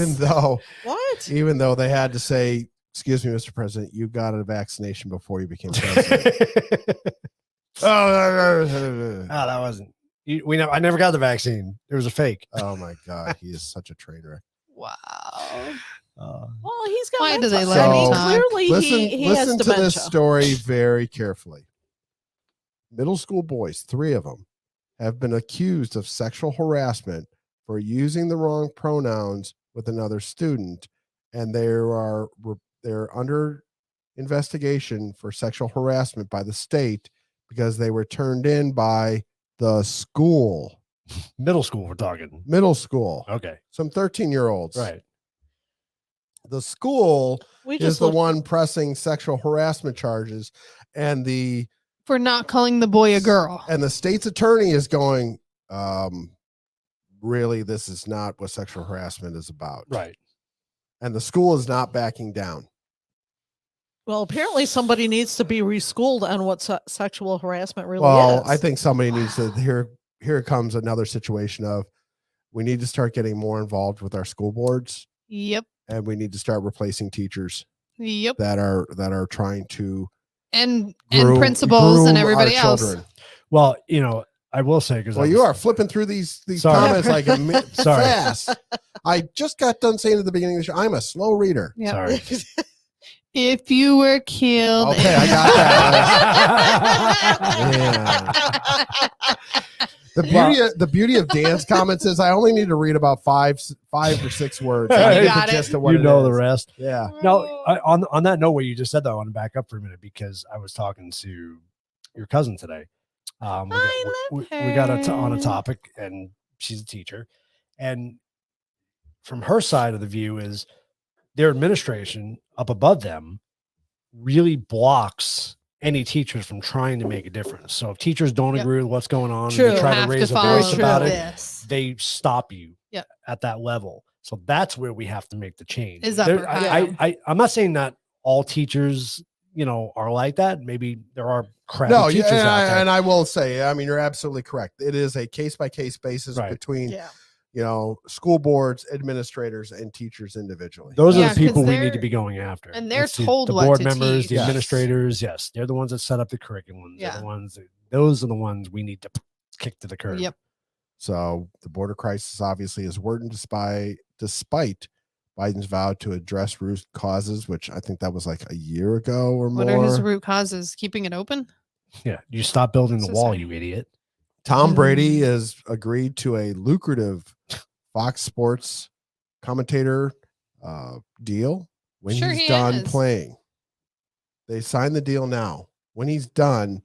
Even though they had to say, "Excuse me, Mr. President, you got a vaccination before you became president." Oh, that wasn't. I never got the vaccine. It was a fake. Oh my God, he is such a train wreck. Wow. Well, he's got. Why do they mental- let him I mean, talk? clearly Listen, he has listen to dementia. this story very carefully. Middle school boys, 3 of them, have been accused of sexual harassment for using the wrong pronouns with another student, and they're under investigation for sexual harassment by the state because they were turned in by the school, Middle school, we're talking. middle school, Okay. some 13-year-olds. Right. The school We is just the looked- one pressing sexual harassment charges, and the For not calling the boy a girl. state's attorney is going, really, this is not what sexual harassment is about. Right. And the school is not backing down. Well, apparently somebody needs to be reschooled on what sexual harassment really Well, is. I think somebody needs to here comes another situation of we need to start getting more involved with our school boards, Yep. and we need to start replacing teachers Yep. that are trying to And groom- principals and groom our everybody else. children. Well, I will say because Well, you are flipping through these Sorry. comments like Sorry. fast. I just got done saying at the beginning of the show, I'm a slow reader. Yep. Sorry. If you were killed. Okay, I got that. The beauty of Dan's comments is I only need to read about five or 6 words. You I get got the it. gist of what you it know the is. rest. Yeah. No, on that note, what you just said, though, I want to back up for a minute because I was talking to your cousin today. We I got love on a her. topic, and she's a teacher, and from her side of the view is their administration up above them really blocks any teachers from trying to make a difference. So if teachers don't Yep. agree with what's going on, True. and they try to Have raise a follow voice about it, this. they stop you Yep. at that level. So that's where we have to make the change. Is There- upper I'm not saying that all teachers, are like that. Maybe there are crappy No, teachers yeah, out there. and I will say, I mean, you're absolutely correct. It is a case by case basis Right. between, Yeah. school boards, administrators, and teachers individually. Those are Yeah, the 'cause people we need to they're- be going after. and they're That's told the what board to members, teach. the Yes. administrators. Yes, they're the ones that set up the curriculums. They're Yeah. the ones. Those are the ones we need to kick to the curb. Yep. So the border crisis obviously is worsened despite Biden's vow to address root causes, which I think that was like a year ago or What more. are his root causes? Keeping it open? Yeah. You stop building the So wall, sorry. you idiot. Tom Brady Mm. has agreed to a lucrative Fox Sports commentator deal when Sure he's he done has. playing. They signed the deal now. When he's done,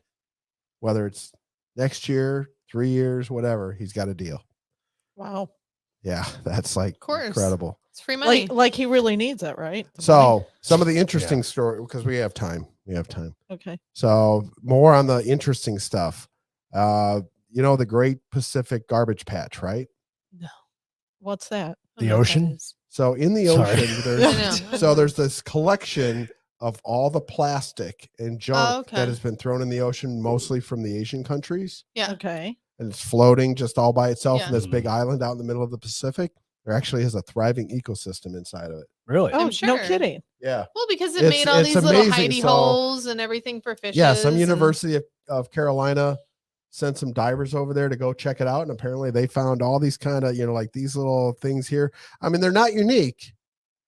whether it's next year, 3 years, whatever, he's got a deal. Wow. Yeah, that's like course. incredible. It's free money. Like he really needs it, right? The money. So some of the interesting story, because we have time. Okay. So more on the interesting stuff. The Great Pacific Garbage Patch, right? What's that? I The don't know what that ocean? is. So in the Sorry. ocean, there's I know. so there's this collection of all the plastic and junk okay. that has been thrown in the ocean, mostly from the Asian countries, Yeah. Okay. and it's floating just all by itself Yeah. in this big Mhm. island out in the middle of the Pacific. There actually is a thriving ecosystem inside of it. Really? Oh, I'm no sure. kidding. Yeah. Well, because it It's- made all it's these little amazing. hidey So- holes and everything for fishes. Yeah. Some and- University of Carolina sent some divers over there to go check it out. And apparently they found all these kind of, like these little things here. I mean, they're not unique.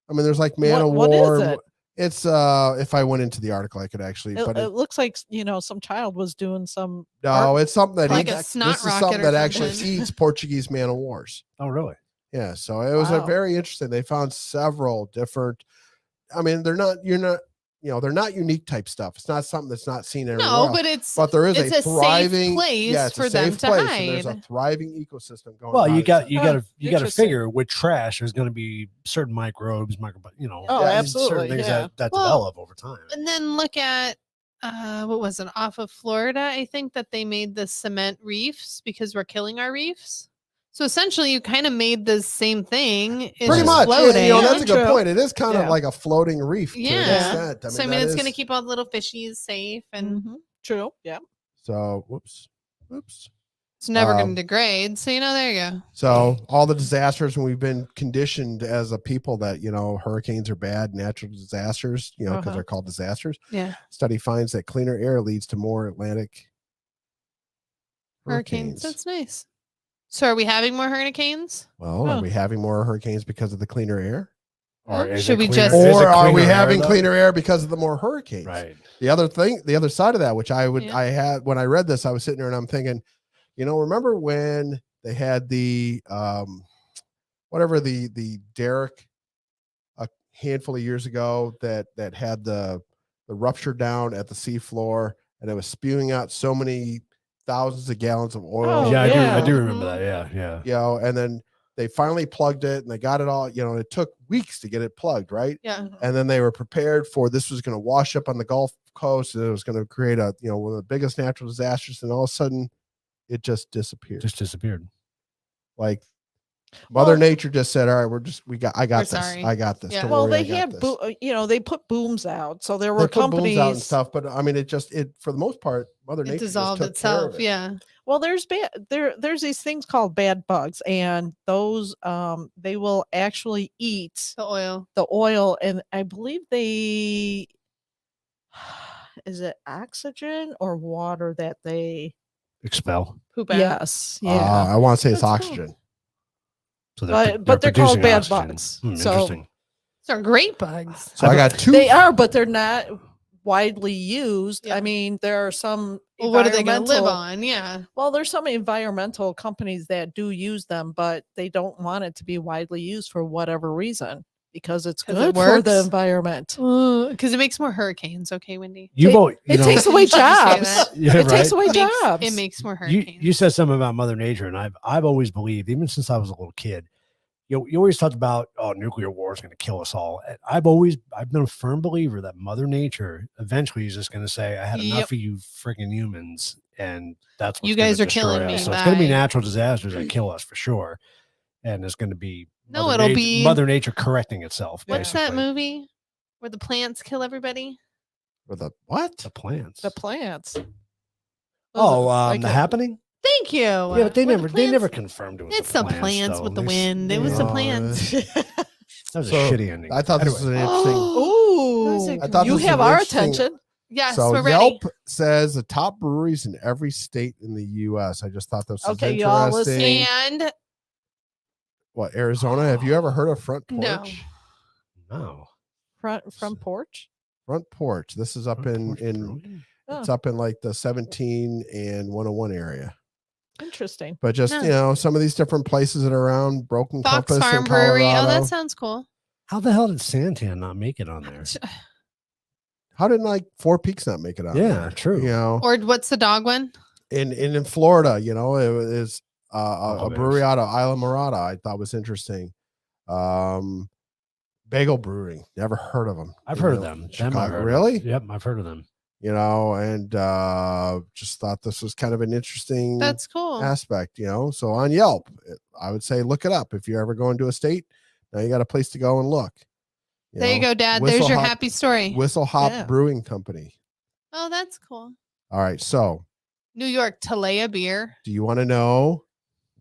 I mean, there's like man of What is war. it? It's if I went into the article, I could actually, but It looks like some child was doing some. no, it's something that Like a eats. snot This is rocket something or that actually something. eats Portuguese man of wars. Oh, really? Yeah, so it was a Wow. very interesting. They found several different. I mean, they're not unique type stuff. It's not something that's not seen everywhere. No, else. but there is it's a a thriving safe place yeah, it's a for them safe to place, and there's a hide. thriving ecosystem going. Well, on. you got to Interesting. figure with trash, there's going to be certain microbes, Oh, Yeah, absolutely. certain things Yeah. that Well, develop over time. And then look at what was it off of Florida? I think that they made the cement reefs because we're killing our reefs. So essentially, you kind of made the same thing. It's pretty just much. floating. Yeah, that's a good True. point. It is kind of Yeah. like a floating reef. To an Yeah. extent. So I mean, that it's going to is- keep all the little fishies safe, and Mhm. True. Yeah. So, whoops. it's never going Um, to degrade. So there you go. So all the disasters, and we've been conditioned as a people that hurricanes are bad, natural disasters, because Uh-huh. they're called disasters. Yeah, Study finds that cleaner air leads to more Atlantic hurricanes. That's nice. So are we having more hurricanes? Well, Huh. are we having more hurricanes because of the cleaner air, Or is Should it we cleaner- just- is it or are we cleaner air, having though? cleaner air because of the more hurricanes? Right. The other side of that, which I Yeah. had when I read this, I was sitting there and I'm thinking, remember when they had the whatever the Derrick a handful of years ago that had the rupture down at the seafloor, and it was spewing out so many thousands of gallons of oil. Oh, Yeah, yeah. I do remember that. Yeah. And then they finally plugged it and they got it all, it took weeks to get it plugged, right? Yeah. And then they were prepared for this was going to wash up on the Gulf Coast, and it was going to create one of the biggest natural disasters, and all of a sudden it just disappeared. Just disappeared. Like Mother Well- Nature just said, all right, I got We're this. sorry. I got this. Yeah. Don't Well, worry, I they got had, this." they put booms out, so there They were put booms companies out and stuff, but I mean, it for the most part, Mother It Nature just dissolved took care of itself. it. Yeah. Well, there's these things called bad bugs, and those they will actually eat The oil. the oil, and I believe they is it oxygen or water that they Expel. Poop out. yes yeah I want to say it's That's cool. oxygen. So But they're called producing bad oxygen. bugs. So- Interesting. These are great bugs. So I got two. they are, but they're not widely used. Yeah. I mean, there are some Well, what are they going to live environmental- on? Yeah. Well, there's some environmental companies that do use them, but they don't want it to be widely used for whatever reason because it's 'Cause it good for the works? environment. Because it makes more hurricanes. Okay, Wendy. You've It- always, It takes away You should just say jobs. that. yeah, It takes right? away It makes, jobs. it makes more you hurricanes. said something about Mother Nature, and I've always believed, even since I was a little kid, you always talked about, nuclear war is going to kill us all. And I've been a firm believer that Mother Nature eventually is just going to say, I had enough Yep. of you freaking humans, and that's what's You gonna guys are destroy killing us. me, So it's going to be bye. natural disasters that kill us for sure, and it's going to be No, it'll be- Mother Nature correcting itself. What's that basically. movie where the plants kill everybody? Or the what? The plants. The plants. Oh, Like The a- Happening. Thank you. Yeah, but they Where the never plants- confirmed it was It's the plants though. with the They s- wind. It was the Yeah. plants. That was So, a shitty ending. I thought this was Anyway. an interesting. Those Ooh, are I thought you this was have an our interesting- attention. Yes, So we're ready. Yelp says the top breweries in every state in the U.S. I just thought this was Okay, y'all interesting. And What, Arizona? Have you ever heard of Front Porch? No. No. Front porch. Front Porch. This is up Front Porch in Brewing? it's up in like the 17 and 101 area. Interesting. But just No. some of these different places that are around Broken Fox Compass Farm in Brewery. Oh, Colorado. that sounds cool. How the hell did Santan not make it on there? How did like Four Peaks not make it out? Yeah, there? true. You know, Or what's the dog one? in Florida, it is a Oh, brewery there's- out of Isla Morada. I thought was interesting. Bagel Brewing, never heard of them. I've heard of them. Them I've Chicago, heard of. really? Yep, I've heard of them. And just thought this was kind of an interesting That's cool. aspect. So on Yelp, I would say look it up if you're ever going to a state. Now you got a place to go and look. There you go, Dad. Whistle There's your Hop- happy story. Whistle Hop Yeah. Brewing Company. Oh, that's cool. All right, so New York Talea beer. do you want to know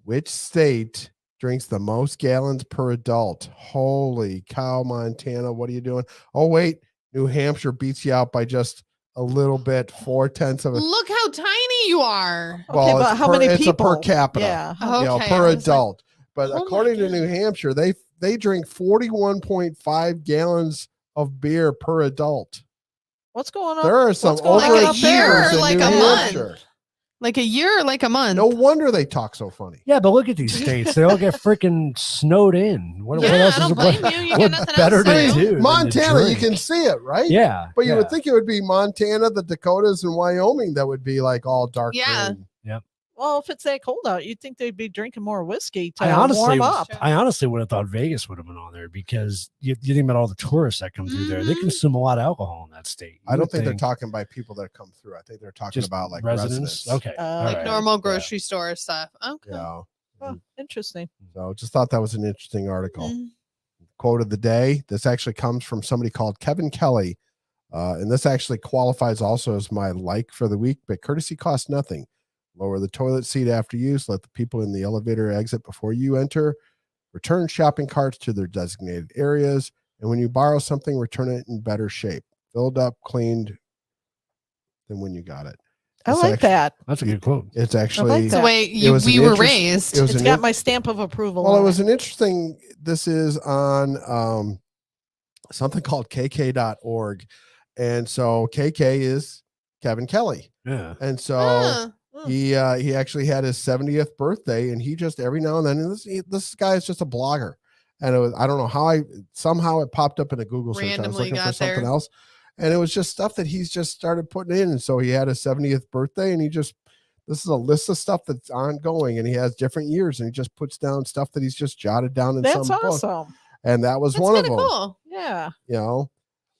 which state drinks the most gallons per adult? Holy cow, Montana. What are you doing? Oh, wait. New Hampshire beats you out by just a little bit, 0.4 of a. Look how tiny you are. Okay, but it's how per- many it's people? a per capita. Yeah. Okay, per I was like, adult. But oh my according to New God. Hampshire, they drink 41.5 gallons of beer per adult. What's going on? There are some What's going Like a on year there? or overachievers like in a New month? Hampshire. Like a year or like a month? No wonder they talk so funny. Yeah, but look at these states. They all get freaking snowed in. What Yeah, else I don't is blame what, you. You got what nothing better else to to do. do? than to Montana, you drink? can see it, right? Yeah. But you yeah. would think it would be Montana, the Dakotas, and Wyoming that would be like all dark Yeah. green. Well, if it's that cold out, you'd think they'd be drinking more whiskey to I honestly, warm up. I honestly would have thought Vegas would have been on there because you think about all the tourists that come through there. They Mhm. consume a lot of alcohol in that state. I don't think they're talking by people that come through. I think they're talking just about like residents. residents. Okay. Uh, all Like right. normal grocery store stuff. Okay. Yeah. Oh, interesting. So just thought that was an interesting article. Mm. Quote of the day. This actually comes from somebody called Kevin Kelly. And this actually qualifies also as my like for the week, but courtesy costs nothing. Lower the toilet seat after use. Let the people in the elevator exit before you enter. Return shopping carts to their designated areas. And when you borrow something, return it in better shape. Filled up, cleaned than when you got it. I It's like actually- that. That's a good quote. It's actually like It's the that. way It was we an were interest- raised. it was It's an got in- my stamp of approval. Well, it on was an interesting. This is on something called KK.org. And so KK is Kevin Kelly. Yeah. And so Huh. he actually had his 70th birthday, and he just every now and then, and this guy is just a blogger. And it was, I don't know how somehow it popped up in a Google search. I was Randomly looking for got something there. else. And it was just stuff that he's just started putting in. And so he had his 70th birthday, and this is a list of stuff that's ongoing, and he has different years, and he just puts down stuff that he's just jotted down in That's some book. awesome. And that was That's one of kind them. of cool. Yeah. You know,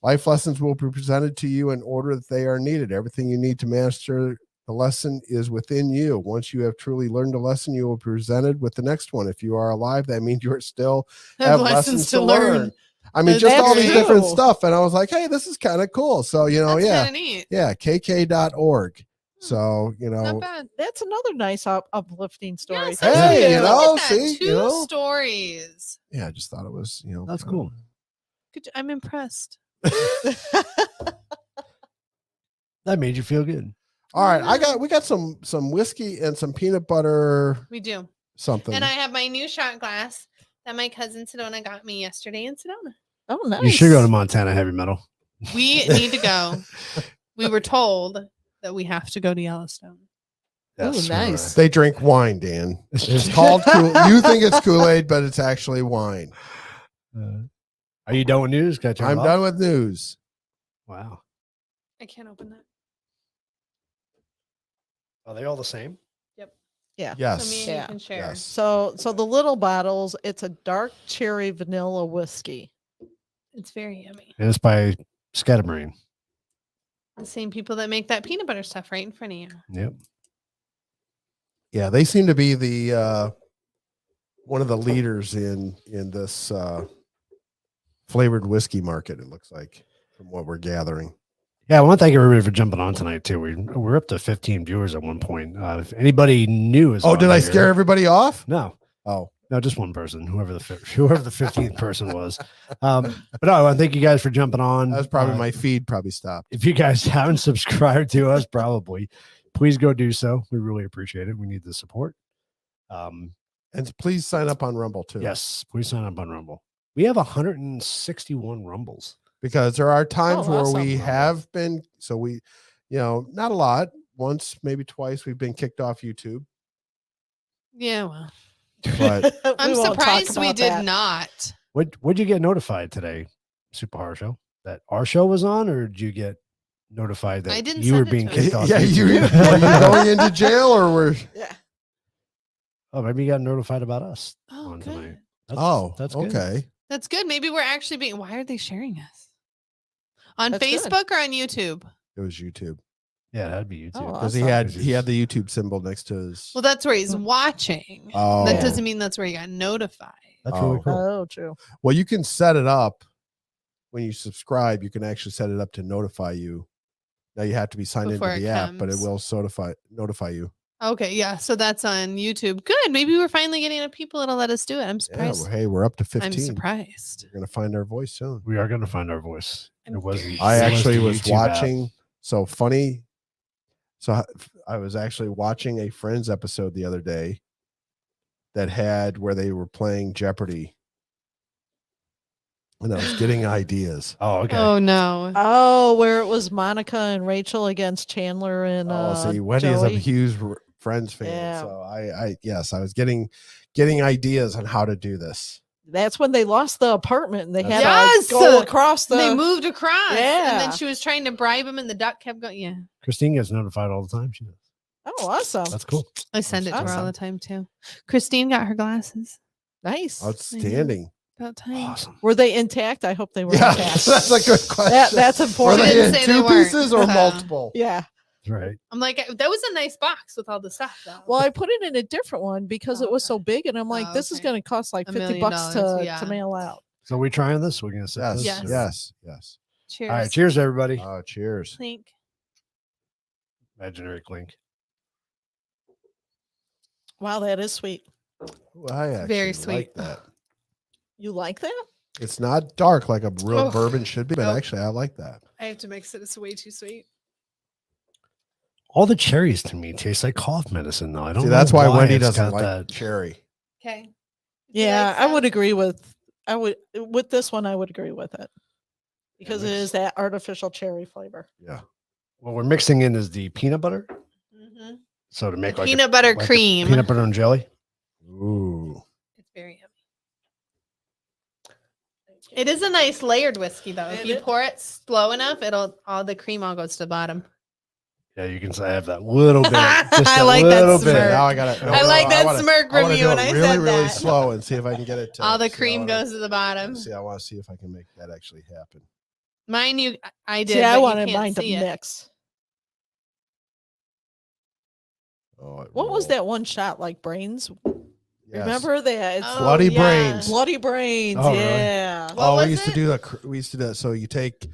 life lessons will be presented to you in order that they are needed. Everything you need to master the lesson is within you. Once you have truly learned a lesson, you will be presented with the next one. If you are alive, that means you're still have lessons to learn. I mean, That's just all these true. different stuff. And I was like, hey, this is kind of cool. So, you know, That's yeah, kind of neat. yeah, KK.org. So, you know, Not bad. That's another nice uplifting story. Yes, Thank that's Hey, cute. you you. know, Look at that. see, Two you know. stories. yeah, I just thought it was, you know, That's kinda- cool. I'm impressed. That made you feel good. All right, we got some whiskey and some peanut butter We do. something. And I have my new shot glass that my cousin Sedona got me yesterday in Sedona. Oh, nice. You should go to Montana Heavy Metal. We need to go. We were told that we have to go to Yellowstone. Ooh, nice. They drink wine, Dan. It's called you think it's Kool-Aid, but it's actually wine. Are you done with news? Can I turn I'm it off? done with news. Wow. I can't open that. Are they all the same? Yeah. Yes. So me and Yeah. you can share. Yes. So the little bottles, it's a dark cherry vanilla whiskey. It's very yummy. And it's by Scatterbrain. The same people that make that peanut butter stuff right in front of you. Yep. Yeah, they seem to be the one of the leaders in this flavored whiskey market, it looks like, from what we're gathering. Yeah, I want to thank everybody for jumping on tonight too. We're up to 15 viewers at one point. If anybody new is Oh, on did I here- scare everybody off? No, Oh, no, just one person, whoever the 15th person was. But no, I want to thank you guys for jumping on. that was probably Uh, my feed probably stopped. If you guys haven't subscribed to us, probably please go do so. We really appreciate it. We need the support. And please sign up on Rumble too. Yes, please sign up on Rumble. We have 161 Rumbles. Because there are times Oh, where awesome. we have been, so we, you know, not a lot. Once, maybe twice, we've been kicked off YouTube. Yeah, well, But I'm We won't talk surprised we about did that. not. What'd you get notified today, Super Horror Show? That our show was on, or did you get notified that I didn't you were send it being to him. kicked off? yeah, YouTube? are you going into jail or we're? Yeah. Oh, maybe you got notified about us Oh, on good. tonight. That's, Oh, that's good. okay. That's good. Maybe we're actually being. Why are they sharing us? On That's good. Facebook or on YouTube? It was YouTube Yeah, that'd be YouTube. Oh, because awesome. he had the YouTube symbol next to his. Well, that's where he's watching. Oh. That Yeah. doesn't mean that's where he got notified. That's really Oh. cool. Oh, true. Well, you can set it up when you subscribe. You can actually set it up to notify you. Now you have to be signed Before into it the app, but it comes. will notify you. Okay, yeah. So that's on YouTube. Good. Maybe we're finally getting enough people that'll let us do it. I'm Yeah, surprised. well, hey, we're up to 15. I'm surprised. We're gonna find our voice soon. We are going to find our voice. I'm It wasn't. I it actually the was YouTube app. watching. So funny. So I was actually watching a Friends episode the other day that had where they were playing Jeopardy. And I was getting ideas. Oh, okay. Oh no. Oh, where it was Monica and Rachel against Chandler and See, Wendy is a Joey. huge Friends fan, Yeah. so I was getting ideas on how to do this. That's when they lost the apartment and they had Yes! to go across the. They moved across. And Yeah. then she was trying to bribe him and the duck kept going. Yeah. Christine gets notified all the time. She does. Oh, awesome! That's cool. I send it to her all Awesome. the time too. Christine got her glasses. Nice. Outstanding. About time. Awesome. Were they intact? I hope they were Yeah, intact. that's a good question. That's Were important. they didn't in say they two weren't, pieces or so- multiple? Yeah. That's right. I'm like, that was a nice box with all the stuff though. Well, I put it in a different one because it was so big, and I'm like, Oh, this is okay. going to cost like $1 $50 million, to yeah. mail out. So we trying this? We're gonna sit Yes, this? Yes. yes, yes. Cheers. All right. Cheers, everybody. Cheers. Clink. Imaginary clink. Wow, that is sweet. Ooh, I actually Very like sweet. that. You like that? It's not dark like a real Oh, bourbon should be, but nope. actually I like that. I have to mix it. It's way too sweet. All the cherries to me taste like cough medicine, though. I don't. See, know that's why Wendy it's doesn't got like that. cherry. Okay. Yeah, I would agree with. I would with this one. I would agree with it because it is that artificial cherry flavor. Yeah. What we're mixing in is the peanut butter. Mm-hmm. So to make like Peanut butter like a cream. peanut butter and jelly. Ooh. It's very yummy. It is a nice layered whiskey though. If It you is. pour it slow enough, it'll all the cream all goes to the bottom. Yeah, you can say I have that little bit. Just I a like that little smirk. bit. Now I got it. I like that smirk from you when I really, said really that. slow and see if I can get it. To, All the see, I cream wanna- goes to the bottom. See, I want to see if I can make that actually happen. Mine, I did. See, I but you wanted can't mine to see it. mix. Oh, it What was rolled. that one shot like brains? Yes. Remember that? It's Oh, Bloody yeah. brains. bloody brains. Oh, really? Yeah. What Oh, was we used to it? do that. We used to do that. So you take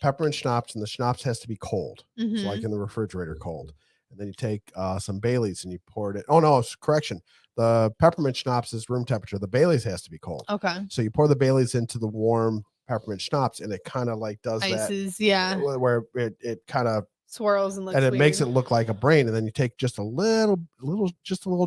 peppermint schnapps, and the schnapps has to be cold, Mhm. so like in the refrigerator, cold. And then you take some Baileys and you pour it in. Oh no, correction. The peppermint schnapps is room temperature. The Baileys has to be cold. Okay. So you pour the Baileys into the warm peppermint schnapps, and it kind of like does Ices, yeah. that where it kind of Swirls and looks and it makes it weird. look like a brain. And then you take just a little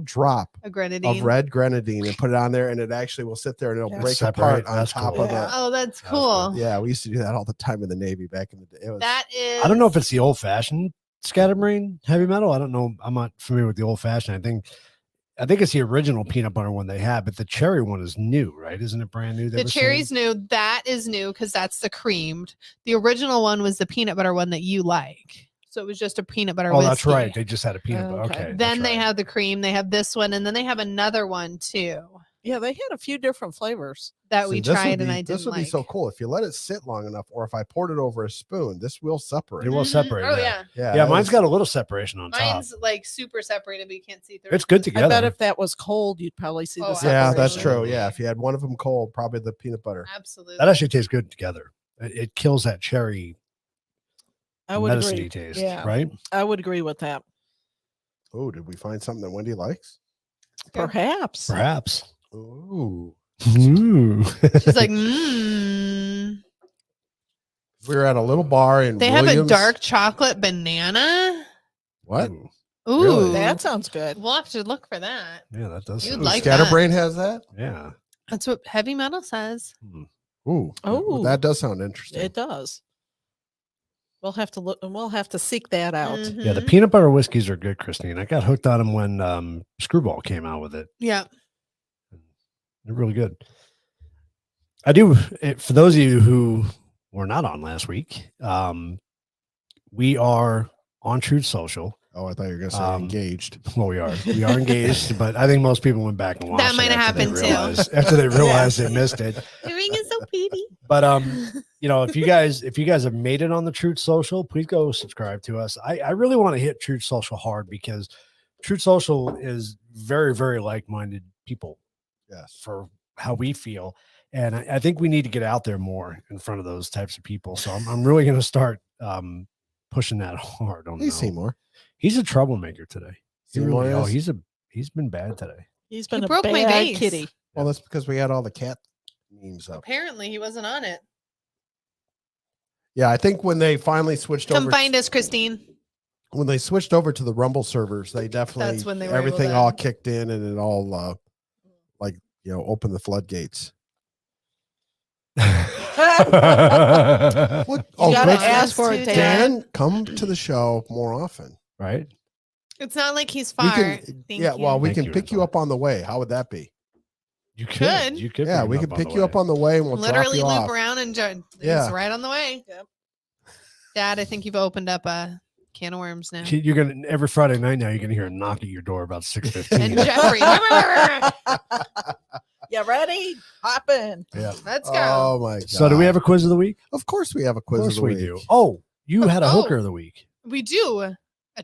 drop A of grenadine. red grenadine and put it on there, and it actually will sit there and it'll Yeah. break Separate. apart on That's top cool. of Yeah. the. Oh, that's That's cool. cool. Yeah, we used to do that all the time in the Navy back in the day. It was, That is. I don't know if it's the old fashioned scatterbrain heavy metal. I don't know. I'm not familiar with the old fashioned. I think it's the original peanut butter one they had, but the cherry one is new, right? Isn't it brand new? they the were saying? cherry's new. That is new because that's the creamed. The original one was the peanut butter one that you like. So it was just a peanut butter. Oh, that's whiskey. right. They just had a peanut butter. Okay. Okay. Then that's they right. have the cream. They have this one, and then they have another one too Yeah, they had a few different flavors. that See, we this would tried, and be- I didn't This would like. be so cool if you let it sit long enough, or if I poured it over a spoon. This will separate. It will Mhm. separate. Oh yeah. yeah, Yeah, that mine's is- got a little separation on top. mine's like super separated, but you can't see through. It's it. good I together. bet if that was cold, you'd probably see the Oh, separation. Yeah, that's true. Absolutely. Yeah, if you had one of them cold, probably the peanut butter. Absolutely. That actually tastes good together. It kills that cherry I would medicine agree. taste, Yeah. right? I would agree with that. Oh, did we find something that Wendy likes? Perhaps. Perhaps. Ooh. Ooh. She's like, mmm. We were at a little bar in They have a Williams- dark chocolate banana. What? Ooh. Ooh, Really? That sounds good. we'll have to look for that. Yeah, that does. You'd sound- like that. Scatterbrain has that? Yeah. That's what heavy metal says. Ooh. Oh. That does sound interesting. It does. We'll have to look and we'll have to seek that out. Yeah, the Mhm. peanut butter whiskeys are good, Christine. I got hooked on them when Screwball came out with it. Yeah. They're really good. I do. For those of you who were not on last week, we are on Truth Social. Oh, I thought you were going to say engaged. Well, we are. We are engaged, but I think most people went back and watched That it might have after they happened too. realized- After they realized they missed it. The ring is so pretty. But if you guys have made it on the Truth Social, please go subscribe to us. I really want to hit Truth Social hard because Truth Social is very, very like-minded people Yes. for how we feel. And I think we need to get out there more in front of those types of people. So I'm really going to start pushing that hard on Hey, Seymour. He's a troublemaker today. He Seymour really, is? he's been bad today. He's been a broke my bad vase. kitty. Well, that's because we had all the cat memes up. Apparently, he wasn't on it. Yeah, I think when they finally switched Come over, find us, Christine. when they switched over to the Rumble servers, they definitely That's when they were able everything to- all kicked in and it all opened the floodgates. What? You gotta good. ask for it, Dan. Dan, come to the show more often. Right? It's not like he's We far. can, Thank yeah. you. Well, we Thank can you, pick you Angela. up on the way. How would that be? You could. You could. Yeah, bring we him can up on pick the you up way. on the way, and we'll Literally drop you loop off. around and Yeah. he's right on the way. Yep. Dad, I think you've opened up a can of worms now. You're gonna every Friday night now. You're gonna hear a knock at your door about 6:15. And Jeffrey, You ready? Hop in. Yeah. let's go. Oh my god! So do we have a quiz of the week? Of course, we have a Of quiz course of the we week. do. Oh, you had a Oh. hooker of the week. We do a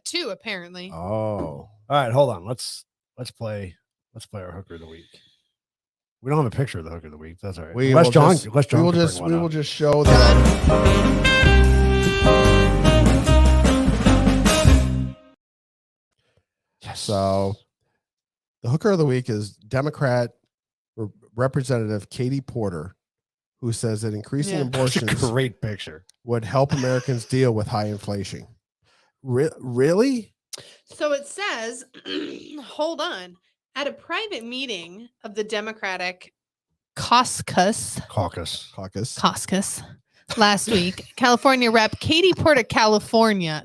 2 apparently. Oh, All right, hold on. Let's play our hooker of the week. We don't have a picture of the hooker of the week. That's all right. we Unless will John, just, unless John we will can just bring one we up. will just show the. Yes. So, the hooker of the week is Democrat Representative Katie Porter, who says that increasing Yeah. That's a abortions great picture. would help Americans deal with high inflation. Really? So it says, hold on. At a private meeting of the Democratic caucus Caucus. last week, California Rep. Katie Porter, California,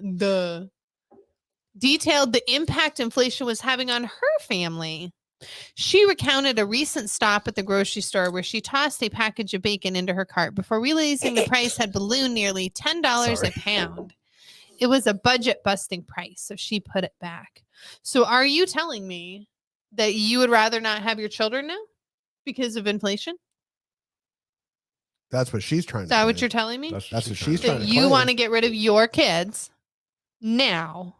detailed the impact inflation was having on her family. She recounted a recent stop at the grocery store where she tossed a package of bacon into her cart before realizing the price had ballooned nearly $10 Sorry. a pound. It was a budget busting price, so she put it back. So are you telling me that you would rather not have your children now because of inflation? That's what she's trying Is to that what claim. you're telling me? That's what trying she's to trying That to you claim. want to get rid of your kids now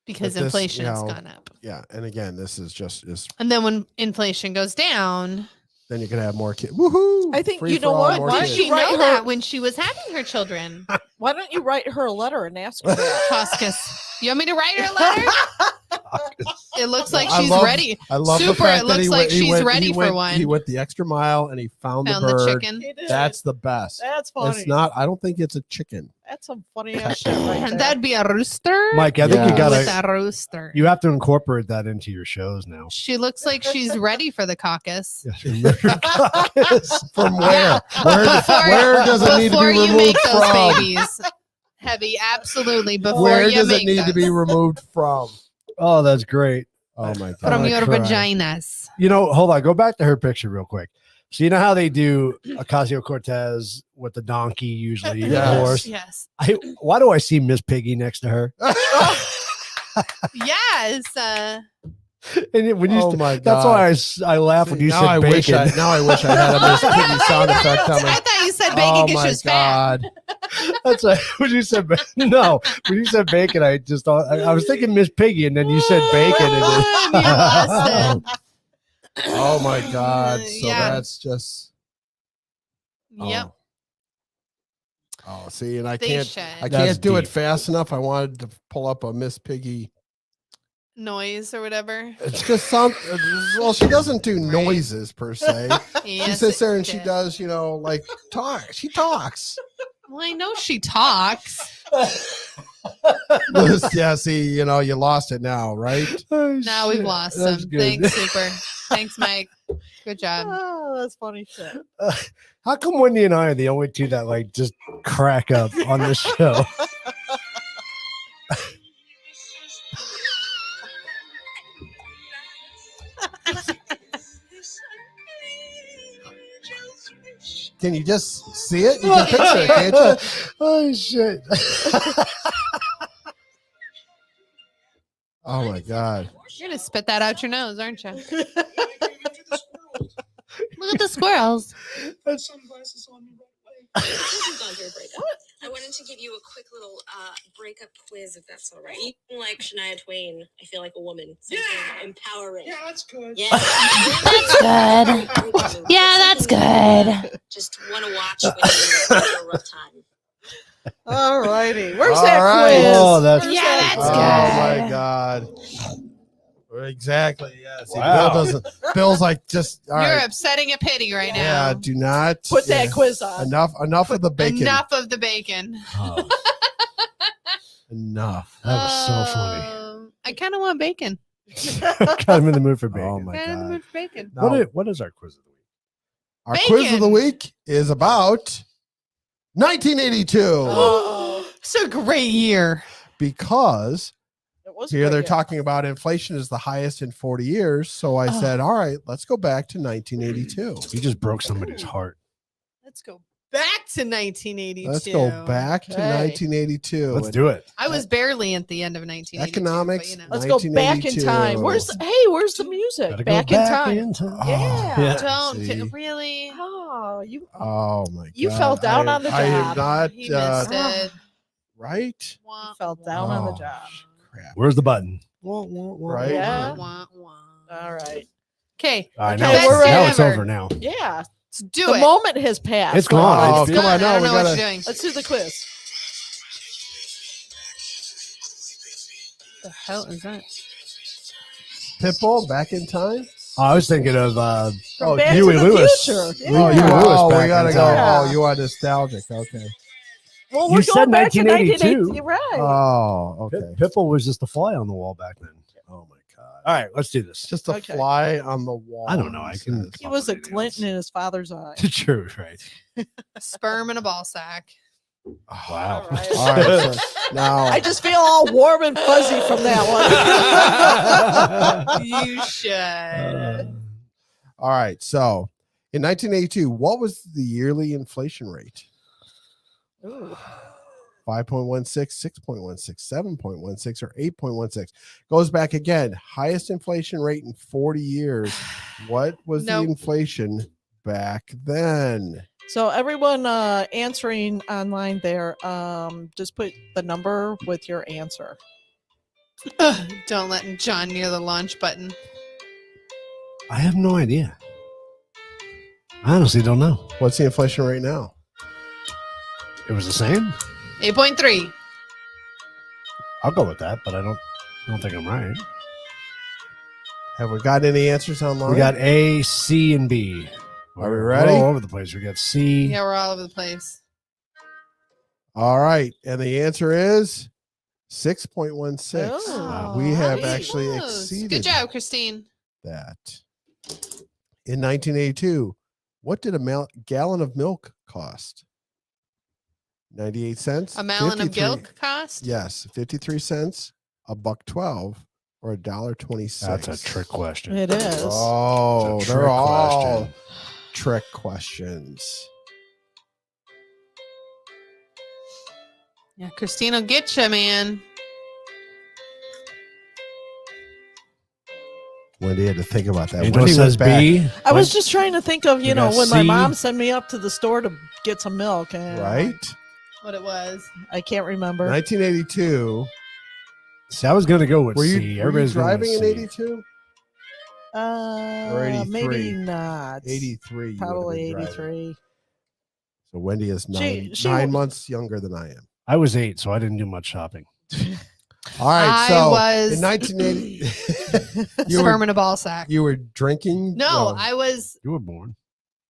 because But this, inflation you has know, gone up. Yeah, and again, this is just And then when inflation goes down, then you can have more kids. Woohoo! I think- Free you for know all, what? more why Why did kids. she write know her- that when she was having her children? Why don't you write her a letter and ask her that? Toscas. You want me to write her a letter? It looks like I she's love- ready. I love the Super, fact it that looks like she's ready for one. He went the extra mile and he found Found the the bird. chicken. He did. That's the best. That's funny. It's not. I don't think it's a chicken. That's some funny ass shit right And there. that'd be a rooster. Mike, I think Yeah. you gotta with a rooster. you have to incorporate that into your shows now. She looks like she's ready for the caucus. From where? Yeah. Where does it need to Before be you make removed those from? babies. Heavy, absolutely. Before Where you does make it need to be those. removed from? Oh, that's great. Oh my god! From I'm your gonna cry. vaginas. You know, hold on. Go back to her picture real quick. So you know how they do Ocasio-Cortez with the donkey usually, the Yes. horse. Yes. Why do I see Miss Piggy next to her? Yes. And when you, Oh my god! that's why I laugh when you now said I bacon. wish I had a Miss Piggy sound effect coming. I thought you said bacon Oh because my she was fat. god! That's why when you said no, when you said bacon, I just thought I was thinking Miss Piggy, and then you said bacon, and then, You lost it. Oh my god! So Yeah. that's just. Yep. Oh, see, and I They can't. should. I That's can't do it deep. fast enough. I wanted to pull up a Miss Piggy. Noise or whatever. It's just some. Well, she doesn't do Right. noises per se. She Yes, sits there and it she did. does, like talk. She talks. Well, I know she talks. Yeah, see, you lost it now, right? Oh, Now we've shit. lost That's him. good. Thanks, Super. Thanks, Mike. Good job. Oh, that's funny shit. How come Wendy and I are the only two that just crack up on this show? Can you just see it? You can picture it, can't you? Oh shit! Oh my god. You're gonna spit that out your nose, aren't you? Look at the squirrels. Sunglasses on me right away. This is not your breakup. I wanted to give you a quick little breakup quiz, if that's all right. Like Shania Twain, I feel like a woman. Something empowering. Yeah, that's good. Yeah. That's good. Yeah, that's good. Just want to watch when you're having a rough time. All righty. Where's All that right. quiz? Oh, that's- Where's Yeah, that that's quiz? Oh good. my god. Exactly. Yeah. See, Wow. Bill's like just all You're right. upsetting a pity right Yeah. now. Do not Put that quiz on. Enough of the bacon. Enough of the bacon. Oh, Enough. that was so funny. I kind of want bacon. I'm in the mood for bacon. Oh my Kind of in the god. mood for bacon. Now, What is our quiz of the week? Our quiz of the Bacon. week is about 1982 It's a great year. because It was a here great they're year. talking about inflation is the highest in 40 years. So I said, all right, let's go back to 1982. You just broke somebody's heart. Let's go back to 1982. Let's go back to Okay. 1982. Let's do it. I was barely at the end of 1982. Economics. But, Let's go back in time. 1982. Where's the music? Gotta go Back in time. Yeah. Yeah. don't See? really. Oh, Oh my god. You fell down on the I am job. not He missed it. right. Wah, fell down on the Oh, job. Crap. Where's the button? Right? Yeah. wah, wah. All right. Okay, All right, Okay, now, we're now it's ever. over now. Yeah. let's do The it. moment has passed. It's gone. Oh, It's come done. on, no, I don't we know what gotta- you're doing. Let's do the quiz. The hell is that? Pitbull, back in time. I was thinking of From Back Huey to the Lewis. Future. Huey Yeah. Lewis Oh, back we in gotta go. time. Oh, you are nostalgic. Okay. Well, You we're said going back to 1982. 1980. You're right. Oh, okay. Pitbull was just a fly on the wall back then. Oh my god. All right, let's do this. Just a Okay. fly on the wall. I don't know. I he can. says. He was a glint in his father's eye. True, right? Sperm in a ball sack. Wow. All right. All right. So now I just feel all warm and fuzzy from that one. You should. all right. So in 1982, what was the yearly inflation rate? Ooh. 5.16, 6.16, 7.16, or 8.16. Goes back again. Highest inflation rate in 40 years. What was Nope. the inflation back then? So everyone answering online there, just put the number with your answer. Don't let John near the launch button. I have no idea. I honestly don't know. What's the inflation rate now? It was the same. 8.3. I'll go with that, but I don't think I'm right. Have we got any answers online? We got A, C, and B. Are we We're ready? all over the place. We got C. Yeah, we're all over the place. All right. And the answer is 6.16. Oh, We have nice. actually Close. exceeded Good job, Christine. that. In 1982, what did a gallon of milk cost? 98 cents? A gallon of 53 milk cost? Yes, 53 cents, $1.12, or $1.26. That's a trick question. It is. Oh, It's a they're trick all question. trick questions. Yeah, Christine will get you, man. Wendy had to think about that. Angela Wendy says went back. B. I was just trying to think of, We got when my C. mom sent me up to the store to get some milk. And Right? What it was. I can't remember. 1982. See, I was going to go with Were C. you Everybody's going driving with in C. 82? Or 83? maybe not. 83. you would have Probably been driving. 83. So Wendy is nine, She- 9 months younger than I am. I was 8, so I didn't do much shopping. All right. I So was in 1980, you sperm were, in a ball sack. you were drinking. No, I was You were born.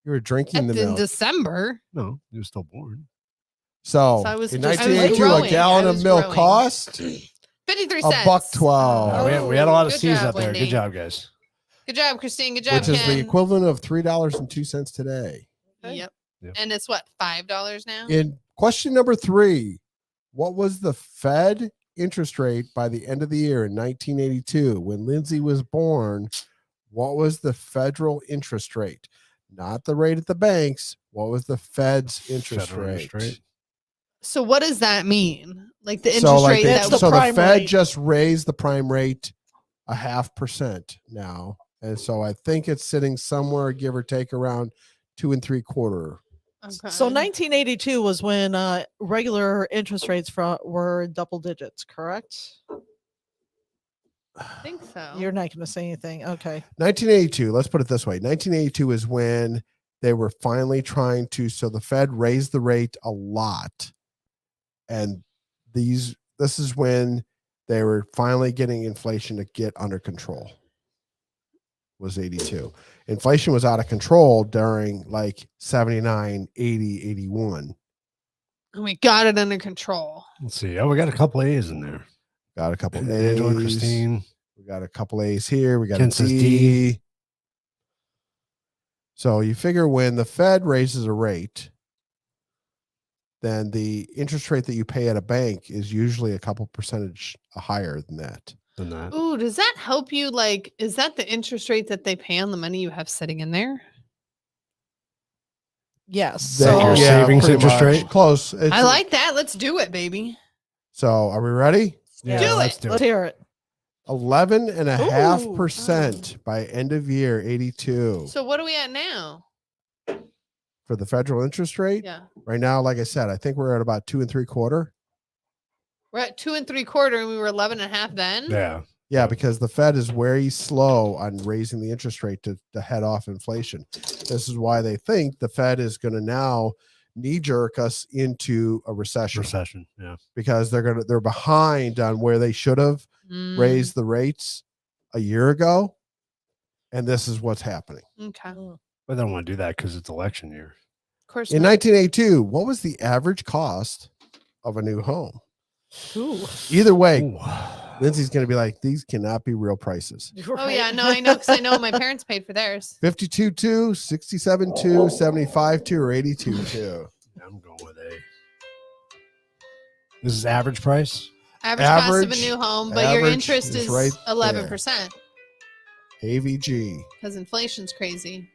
you were drinking at the in milk. Oh. December. No, you were still born. So, So I was in just- I was 1982, a growing. gallon I of was milk growing. cost 53 cents. $1.12, we had a lot of good C's job, out there. Wendy. Good job, guys. Good job, Christine. Good job, which is the Ken. equivalent of $3.02 today. Yep. Yep. And it's what, $5 now? In question number 3, what was the Fed interest rate by the end of the year in 1982 when Lindsay was born? What was the federal interest rate? Not the rate at the banks. What was the Fed's interest Federal rate? interest rate. So what does that mean? Like the interest So, like rate they, That's that the so the prime Fed rate. just raised the prime rate 0.5% now, and so I think it's sitting somewhere, give or take, around 2 3/4. Okay. So 1982 was when regular interest rates were double digits, correct? I think so. You're not going to say anything. Okay. 1982. Let's put it this way: 1982 is when they were finally trying to. So the Fed raised the rate a lot, and this is when they were finally getting inflation to get under control. Was 82. Inflation was out of control during like 79, 80, 81. And we got it under control. Let's see. Oh, we got a couple A's in there. Got a couple Angela and A's. Christine. We got a couple A's here. We got Ken a says D. D. So you figure when the Fed raises a rate, then the interest rate that you pay at a bank is usually a couple percentage higher than that. Ooh, does that help you? Like, is that the interest rate that they pay on the money you have sitting in there? Yes. That your savings pretty interest much. rate? Close. I like that. Let's do it, baby. So are we ready? Yeah, Do let's it. do Let's it. hear it. 11.5% by end of year 82 So what are we at now? for the federal interest rate. Yeah. Right now, like I said, I think we're at about 2 3/4. We're at 2 3/4 and we were 11.5 then. Yeah. Yeah, because the Fed is very slow on raising the interest rate to head off inflation. This is why they think the Fed is going to now knee jerk us into a recession Yeah. because they're behind on where they should have Mm, raised the rates a year ago, and this is what's happening. Okay. Of But they don't want to do that because it's election year. course. In not. 1982, what was the average cost of a new home? Ooh. Either way, Ooh. Lindsay's going to be like, these cannot be real prices. Oh yeah, no, I know because I know what my parents paid for theirs. 52.2, 67.2, 75.2, or 82.2. I'm going with A. This is average price. Average cost of a Average- new home, but your average interest is is right 11% AVG. because inflation's crazy.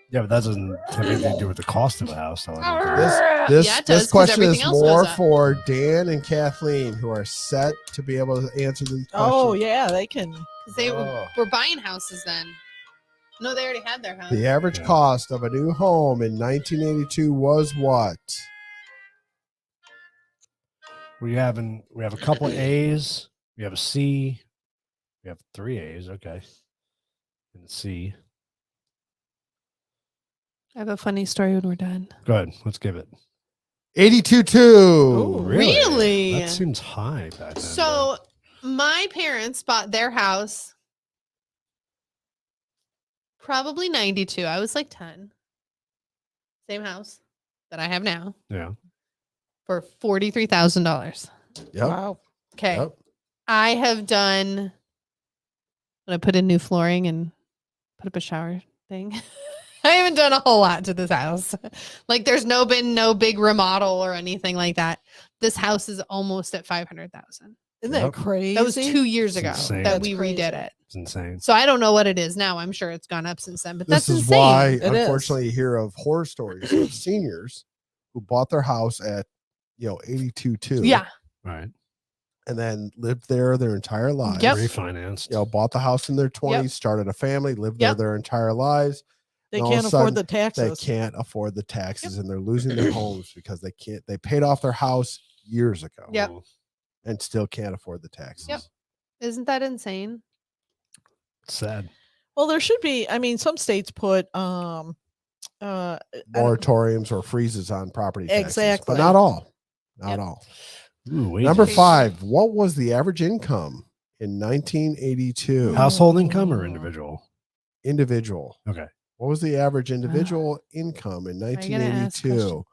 Yeah, but that doesn't have anything to do with the cost of a house. Though, I don't think. This Yeah, it does, this 'cause question is everything else more goes up. for Dan and Kathleen, who are set to be able to answer these questions. Oh, yeah, they can. Because they Oh. were buying houses then. No, they already had their house. The average Yeah. cost of a new home in 1982 was what? We have a couple of A's. We have a C. We have 3 A's. Okay. And a C. I have a funny story when we're done. Go ahead. Let's give it. 82.2. Ooh. Really? That seems high back then. So my parents bought their house probably 92. I was like 10. Same house that I have now yeah. for $43,000. Yep. Wow. Okay. Yep. I have done when I put in new flooring and put up a shower thing. I haven't done a whole lot to this house. Like there's been no big remodel or anything like that. This house is almost at 500,000. Isn't that Yep. crazy? That was 2 years It's ago insane. that That's we crazy. redid it. It's insane. So I don't know what it is now. I'm sure it's gone up since then, but This that's is insane. why, It is. unfortunately, you hear of horror stories of seniors who bought their house at 82.2. Yeah. Right. And then lived there their entire lives. Yep. Refinanced. Bought the house in their 20s, started a family, lived Yep. there their entire lives. They and all of can't a afford sudden, the taxes. They can't afford the taxes and they're losing their homes because they paid off their house years ago. Yep. And still can't afford the taxes. Yep. Isn't that insane? It's sad. Well, there should be. I mean, some states put I don't- Moratoriums or freezes on property taxes. Exactly. But not all. Not Yep. all. Ooh, wait. Number Crazy. 5. What was the average income in 1982? Household income or individual? Individual. Okay. What was the average individual income in you gonna ask 1982?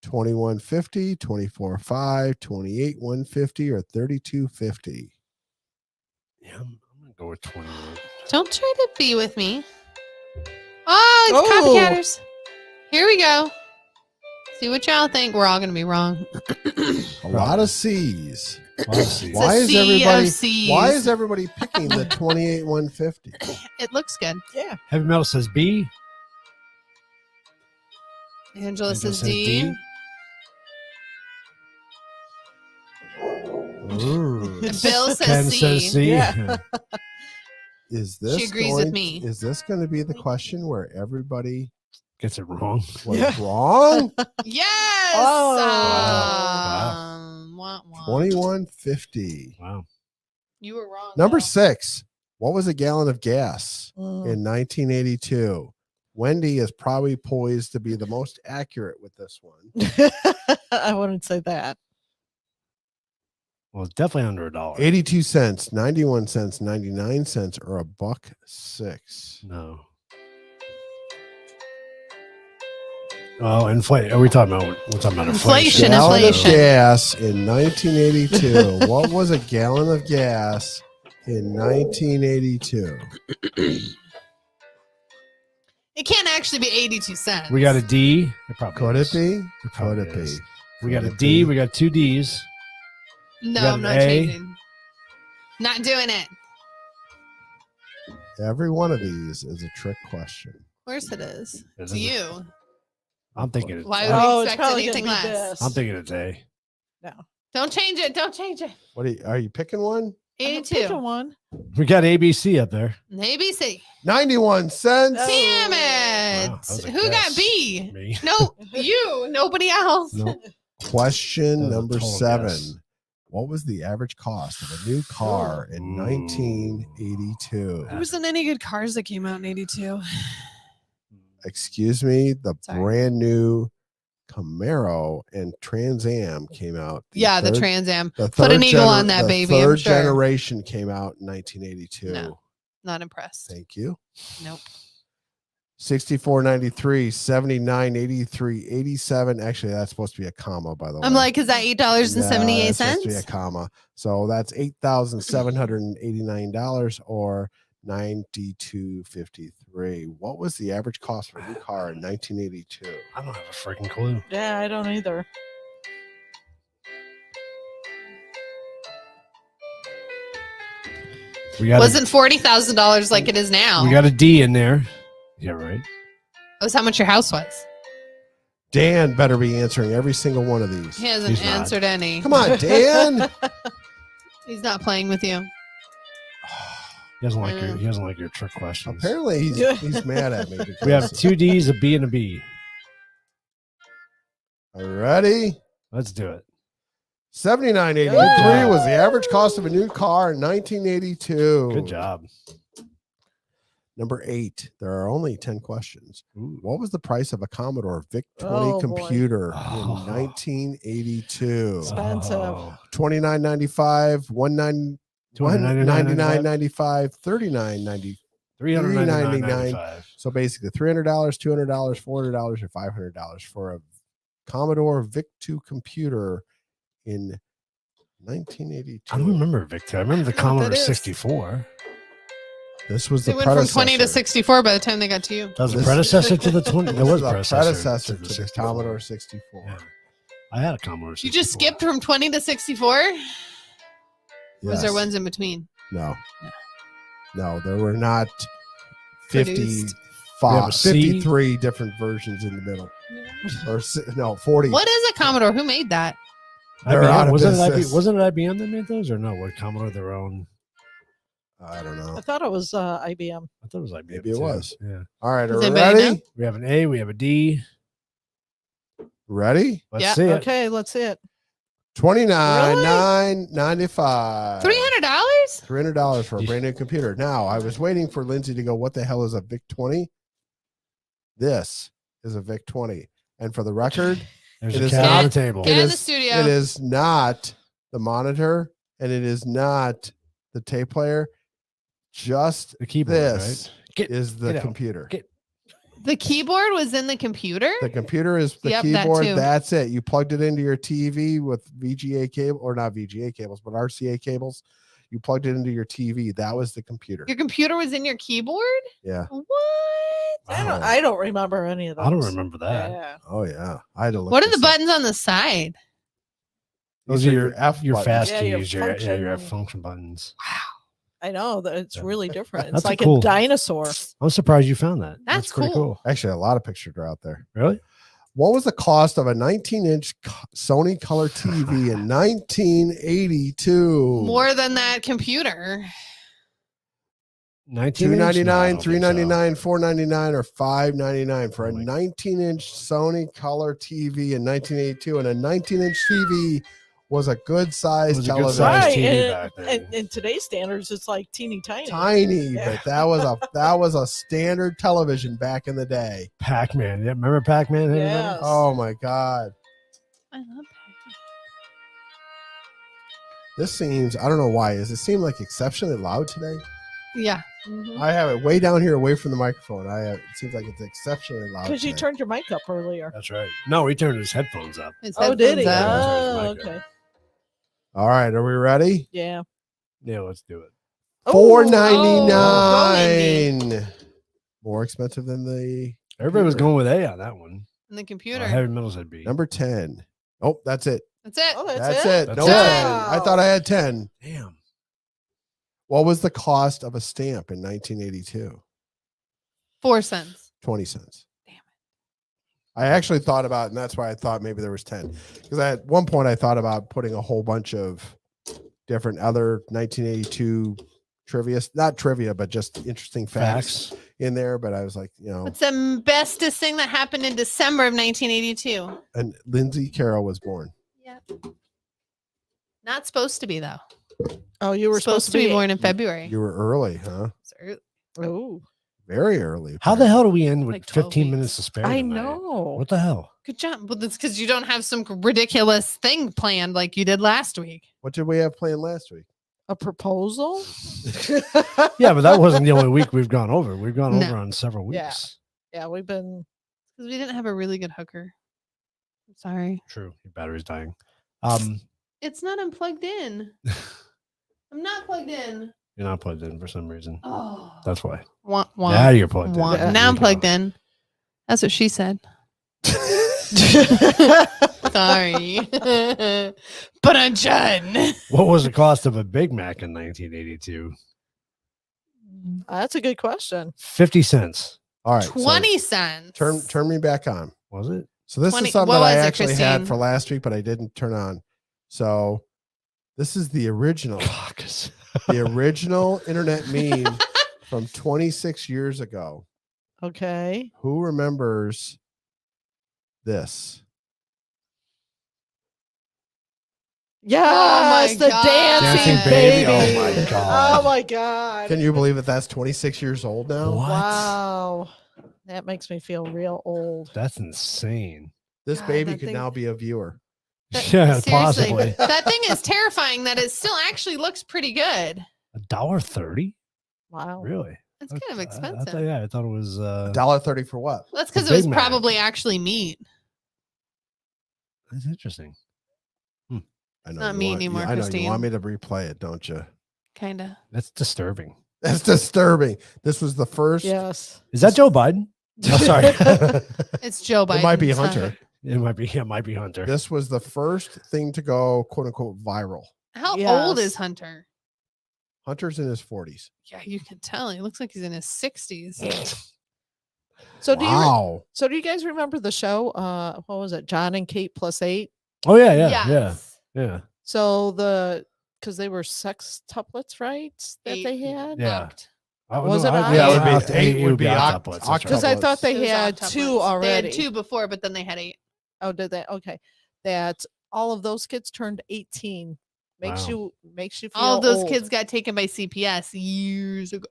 2150, 24.5, 28,150, or 32.50? Yeah, I'm gonna go with 28. Don't try to be with me. Oh, it's Oh. copycatters. Here we go. See what y'all think. We're all going to be wrong. A lot of C's. Let's see. Why a is sea of everybody? Cs. Why is everybody picking the 28,150? It looks good. Yeah. Heavy metal says B. Angela Angela says says D. D. Ooh. Bill says Ken C. says C. Yeah. Is this She agrees going, with me. Is this going to be the question where everybody Gets it wrong. was Yeah. wrong? Yes. Oh. Wah, wah. 2150. Wow. You were wrong. Number though. 6. What was a gallon of gas Mm. in 1982? Wendy is probably poised to be the most accurate with this one. I wouldn't say that. Well, it's definitely under $1. 82 cents, 91 cents, 99 cents, or $1.06. No. Oh, inflation. Are we talking about? We're talking about inflation. Inflation. Gallon of inflation. gas in 1982. What was a gallon of gas in 1982? It can't actually be 82 cents. We got a D. It probably Could is. it be? It probably Could it is. be? We got Could a it D. be? We got 2 Ds. No, got I'm an not A. changing. Not doing it. Every one of these is a trick question. Of course it is. Is To it? you. I'm thinking it's Why A. would we Oh, it's expect probably gonna anything be less? this. I'm thinking it's A. Don't change it. Don't change it. What are you picking one? I'm 82. picking one. We got ABC up there. ABC. 91 cents. Oh. Damn Wow, it. that was a Who guess. got B? Me. No, you. Nobody else. Nope. Question That was a number total 7. guess. What was the average cost of a new car in Ooh. 1982? There wasn't any good cars that came out in 82. Excuse me, the Sorry. brand new Camaro and Trans Am came out. Yeah, the third- Trans Am. the Put an third eagle on that the baby, I'm Third sure. generation came out in 1982. No. Not impressed. Thank you. Nope. 64.93, 79.83, 87. Actually, that's supposed to be a comma, by the way. I'm like, is that $8.78? Yeah, that's supposed to be a comma. So that's $8,789 or $92.53. What was the average cost for a new car in 1982? I don't have a freaking clue. Yeah, I don't either. We got Wasn't $40,000 like it is now. we got a D in there. Yeah, right. That was how much your house was. Dan better be answering every single one of these. He hasn't He's not. answered any. Come on, Dan. He's not playing with you. He doesn't like your. He doesn't like your trick questions. Apparently, he's mad at me. We have 2 Ds, a B, and a B. Ready? Let's do it. $79.83 was the average cost of a new car in 1982. Good job. Number 8. There are only 10 questions. Ooh. What was the price of a Commodore VIC-20 Oh, boy. computer Oh. in 1982? Expensive. Oh, $29.95, $199.95, $39.95, $39.90. $399.95. So basically $300, $200, $400, or $500 for a Commodore VIC-2 computer in 1982. I don't remember Victor. I remember the I don't know what Commodore that is. 64. This was the It went from 20 to predecessor. 64 by the time they got to you. That was a This- predecessor to the 20. There This was is a predecessor to the 64. Commodore 64. Yeah. I had a Commodore 64. You just skipped from 20 to 64? Was there Yes. ones in between? No. No, there were not Produced. We have a C. 53 different versions in the middle. Or no, 40. What is a Commodore? Who made that? They're out of wasn't, business. wasn't it IBM that made those, or no? What Commodore their own? I don't know. I thought it was IBM. I thought it was IBM. Maybe it too. was. Yeah. All right, Does are we anybody ready? know? We have an A. We have a D. Ready? Let's Yeah. see it. Okay, let's see it. $29,995. $300? $300 for a brand new computer. Now, I was waiting for Lindsay to go, what the hell is a VIC-20? This is a VIC-20. And for the record, There's It a is cat on not- the table. Get It in is- the studio. it is not the monitor and it is not the tape player. Just The keyboard, this right? Get- is the get out. computer. Get- The keyboard was in the computer? The computer is the Yep, that keyboard. too. That's it. You plugged it into your TV with VGA cable, or not VGA cables, but RCA cables. You plugged it into your TV. That was the computer. Your computer was in your keyboard? Yeah. What? Wow. I don't remember any of those. I don't remember that. Yeah. Oh yeah. I had to look. What are the this up. buttons on the side? Those These are are your your F your buttons. fast Yeah, your keys, your function. function buttons. I know that it's Yeah. really different. It's That's a like cool- a dinosaur. I'm surprised you found that. That's pretty cool. Actually, a lot of pictures are out there. Really? What was the cost of a 19-inch Sony Color TV in 1982? More than that computer. 19 $299, $399, $499, or $599 for a 19-inch Sony Color TV in 1982. And a 19-inch TV was a good size Was a good television. size Right. TV And, back then. and in today's standards, it's like teeny tiny. Tiny, Yeah. but that was a standard television back in the day. Pac-Man. Yeah, remember Pac-Man? Yes. Oh my God. I love that. This seems, I don't know why. Does it seem like exceptionally loud today? Yeah. Because I have it way down here away from the microphone. It seems like it's exceptionally loud. you today. turned your mic up earlier. That's right. No, he turned his headphones up. His Oh, did he? headphones up. Yeah. Oh, okay. All right, are we ready? Yeah. Oh, Yeah, let's do it. $4.99. More expensive than the Everybody was computer. going with A on that one. In the computer. Heavy metal said B. Number 10. Oh, that's it. That's it. Oh, That's it. That's No it. 10. I thought I had 10. Damn. What was the cost of a stamp in 1982? 4 cents. 20 cents. Damn it. I actually thought about, and that's why I thought maybe there was 10. Because at one point I thought about putting a whole bunch of different other 1982 trivia, not trivia, but just interesting facts in there. But I was like, What's the bestest thing that happened in December of 1982? and Lindsay Carroll was born. Yep. Not supposed to be though. Oh, you were supposed to be born in February. You were early, huh? Oh, Very early. How the hell do we end with Like 12 15 weeks. minutes to spare? I tonight? know. What the hell? Good job. Well, that's because you don't have some ridiculous thing planned like you did last week. What did we have planned last week? A proposal? Yeah, but that wasn't the only week we've gone over. We've gone No. over on several Yeah. weeks. Yeah, we've been. Because we didn't have a really good hooker. I'm sorry. True. Your battery's dying. It's not unplugged in. I'm not plugged in. You're not plugged in for some reason. Oh. That's why. Wah, wah, Now you're plugged in. wah. There Now I'm you go. plugged in. That's what she said. Sorry. But I'm done. What was the cost of a Big Mac in 1982? That's a good question. 50 cents. All right. so 20 cents. turn me back on. Was it? So this 20 is something what that I was it, actually had Christine? for last week, but I didn't turn on. So this is the original, Caucus. the original internet meme from 26 years ago. Okay. Who remembers this? Yes, the God. dancing, Dancing baby. baby. Oh my God. Oh my God. Can you believe that that's 26 years old now? What? Wow. That makes me feel real old. That's insane. This God, baby that could thing- now be a viewer. Yeah, Seriously, possibly. that thing is terrifying that it still actually looks pretty good. $1.30? Wow. Really? It's kind of I expensive. thought, I thought it was $1.30 for what? That's because a it was Big Mac. probably actually meat. that's interesting. I know not you me want- anymore, I know you Christine. want me to replay it, don't you? Kind of. That's disturbing. That's disturbing. This was the first. Yes. Is that Joe Biden? Oh, sorry. It's Joe Biden. It might be Hunter. It might be Hunter. This was the first thing to go quote unquote viral. How Yes. old is Hunter? Hunter's in his 40s. Yeah, you can tell. He looks like he's in his 60s. So do you Wow. so do you guys remember the show? What was it? John and Kate plus 8? Oh yeah, yeah, Yes. yeah. So because they were sextuplets, right? That they had? Yeah. Was it Yeah, it would be octuplets. eight would be octuplets, octuplets. that's right. Because I thought they It was had octuplets. 2 They already. had 2 before, but then they had 8. Oh, did they? Okay. That all of those kids turned 18. Makes Wow. you feel All those old. kids got taken by CPS years ago.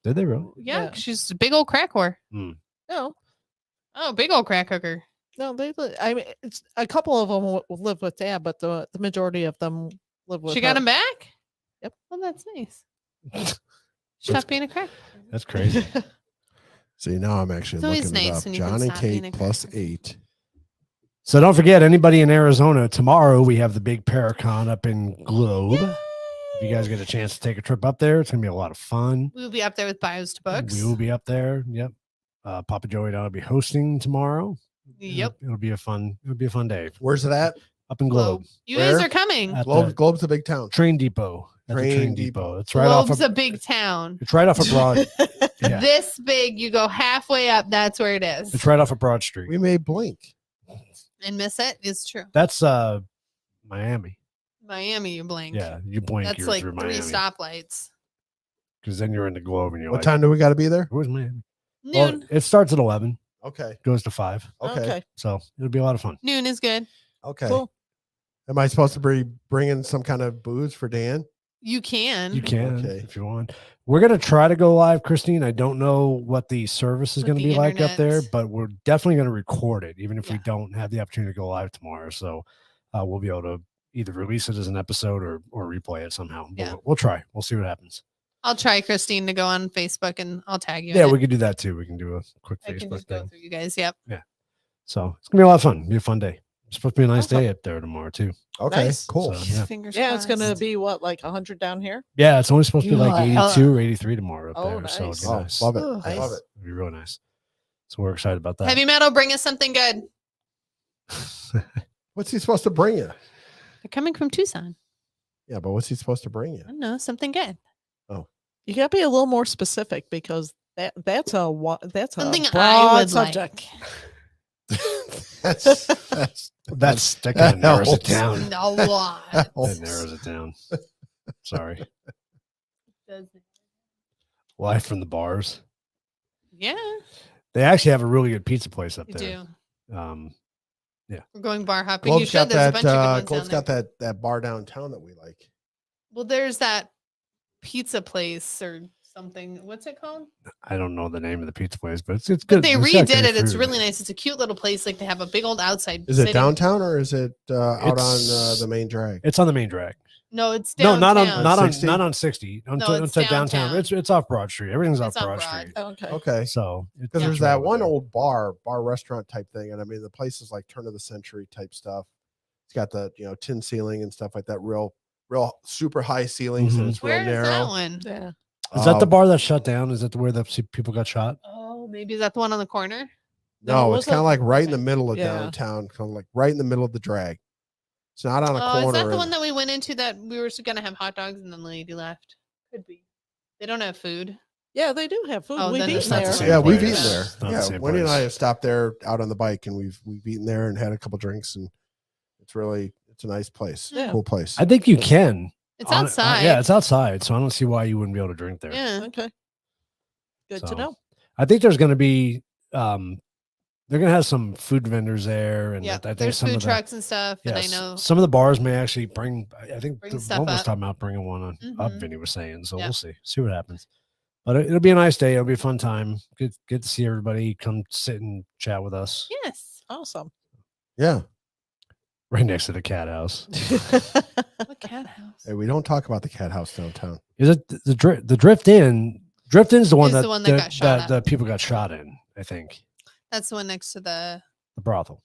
Did they really? Yeah, Yeah. 'cause she's a big old crack whore. No, Oh, big old crack hooker. no, I mean, it's a couple of them live with dad, but the majority of them live with. She got her. him back? Yep. Well, that's nice. Stop being a crack. That's crazy. See, now I'm actually It's always looking it nice up. when you can John and stop being Kate a plus cracker. 8. So don't forget, anybody in Arizona, tomorrow we have the big Paracon up in Globe. If you guys get a chance to take a trip up there, it's gonna be a lot of fun. We will be up there with bios to books. We will be up there. Yep. Papa Joey and I will be hosting tomorrow. Yep. It'll be a fun day. Where's it at? Up in Globe. Globe. You guys Where? are coming. At Globe's a big town. Train Depot. At the Train Train Depot. Depot. It's right off Globe's of a big town. it's right off of Broad. Yeah. This big, you go halfway up, that's where it is. It's right off of Broad Street. We may blink. And miss it is true. That's Miami. Miami, you blink. Yeah, you blink, That's you're like through 3 Miami. stoplights. Because then you're in the Globe and you're What like, time do we got to be there? where's Miami? Well, Noon. it starts at 11, Okay. goes to 5. Okay. So it'll be a lot of fun. Noon is good. Okay. Cool. Am I supposed to be bringing some kind of booze for Dan? You can. You can Okay. if you want. We're gonna try to go live, Christine. I don't know what the service is With gonna the be like up there, internet. but we're definitely gonna record it, even if we Yeah. don't have the opportunity to go live tomorrow. So we'll be able to either release it as an episode or replay it somehow. But Yeah. we'll try. We'll see what happens. I'll try, Christine, to go on Facebook and I'll tag you. Yeah, in we it. could do that too. We can do a quick I can Facebook just go thing. through you guys. Yep. So it's gonna be a lot of fun. Be a fun day. It's supposed to be a nice Awesome. day up there tomorrow too. Okay. Nice. Cool. So, yeah. Fingers Yeah, it's gonna crossed. be what, like 100 down here? Yeah, it's only supposed to be like Yeah. 82 or 83 tomorrow up Oh, there. So it'd nice. be Oh, nice. love it. Ugh. Love it. It'd be really nice. So we're excited about that. Heavy metal, bring us something good. What's he supposed to bring you? They're coming from Tucson. Yeah, but what's he supposed to bring you? I don't know, something good. You got to be a little more specific because that's a Something I broad would subject. that's That kind of narrows it down. A lot. That narrows it down. Sorry. Life from the bars. Yeah, They actually have a really good pizza place up you there. do. We're going bar hopping. Globe's You should. got There's a that. bunch of good ones Globe's down there. got that bar downtown that we like. Well, there's that pizza place or something. What's it called? I don't know the name of the pizza place, but it's good. But they It's got redid great it. It's food. really nice. It's a cute little place. Like they have a big old outside. Is it sitting- downtown or is it out on It's- the main drag? It's on the main drag. No, it's No, downtown. not on not on 60? not on 60. No, it's downtown. downtown. It's off Broad Street. Everything's off It's on Broad Broad. Street. Okay. Okay. So Because there's that one old bar restaurant type thing, and I mean the place is like turn of the century type stuff. It's got the tin ceiling and stuff like that, real super high ceilings, and it's real Where is that narrow. one? Yeah. Is that the bar that shut down? Is that where the people got shot? Oh, maybe is that the one on the corner? No, No, it's was kind it? of like right in the Okay. middle of Yeah. downtown, kind of like right in the middle of the drag. It's not on a Oh, corner. is that the and- one that we went into that we were gonna have hot dogs and then the lady left? Could be. They don't have food. Yeah, they do have food. Oh, We've then eaten it's not the there. same Yeah, we've place. eaten there. It's not the Yeah, same Wendy and I place. have stopped there out on the bike, and we've eaten there and had a couple drinks, and it's a nice place, Yeah. cool place. I think you can. It's On- outside. yeah, it's outside. So I don't see why you wouldn't be able to drink there. Yeah. Okay. Good So, to know. I think there's going to be they're going to have some food vendors there, and Yeah. I think There's some food of the, trucks and stuff. And I yes, know some of the bars may actually bring. I think Bring the stuff one was up. talking about bringing one up. Mhm. Vinny was saying, so Yeah. we'll see what happens. But it'll be a nice day. It'll be a fun time. Good to see everybody. Come sit and chat with us yes. Awesome. Yeah. right next to the cat house. What cat house? Hey, we don't talk about the cat house downtown. Is it the Drift Inn? Drift Inn's the one Is that the one that got shot at. the people got shot in. I think That's the one next to the brothel,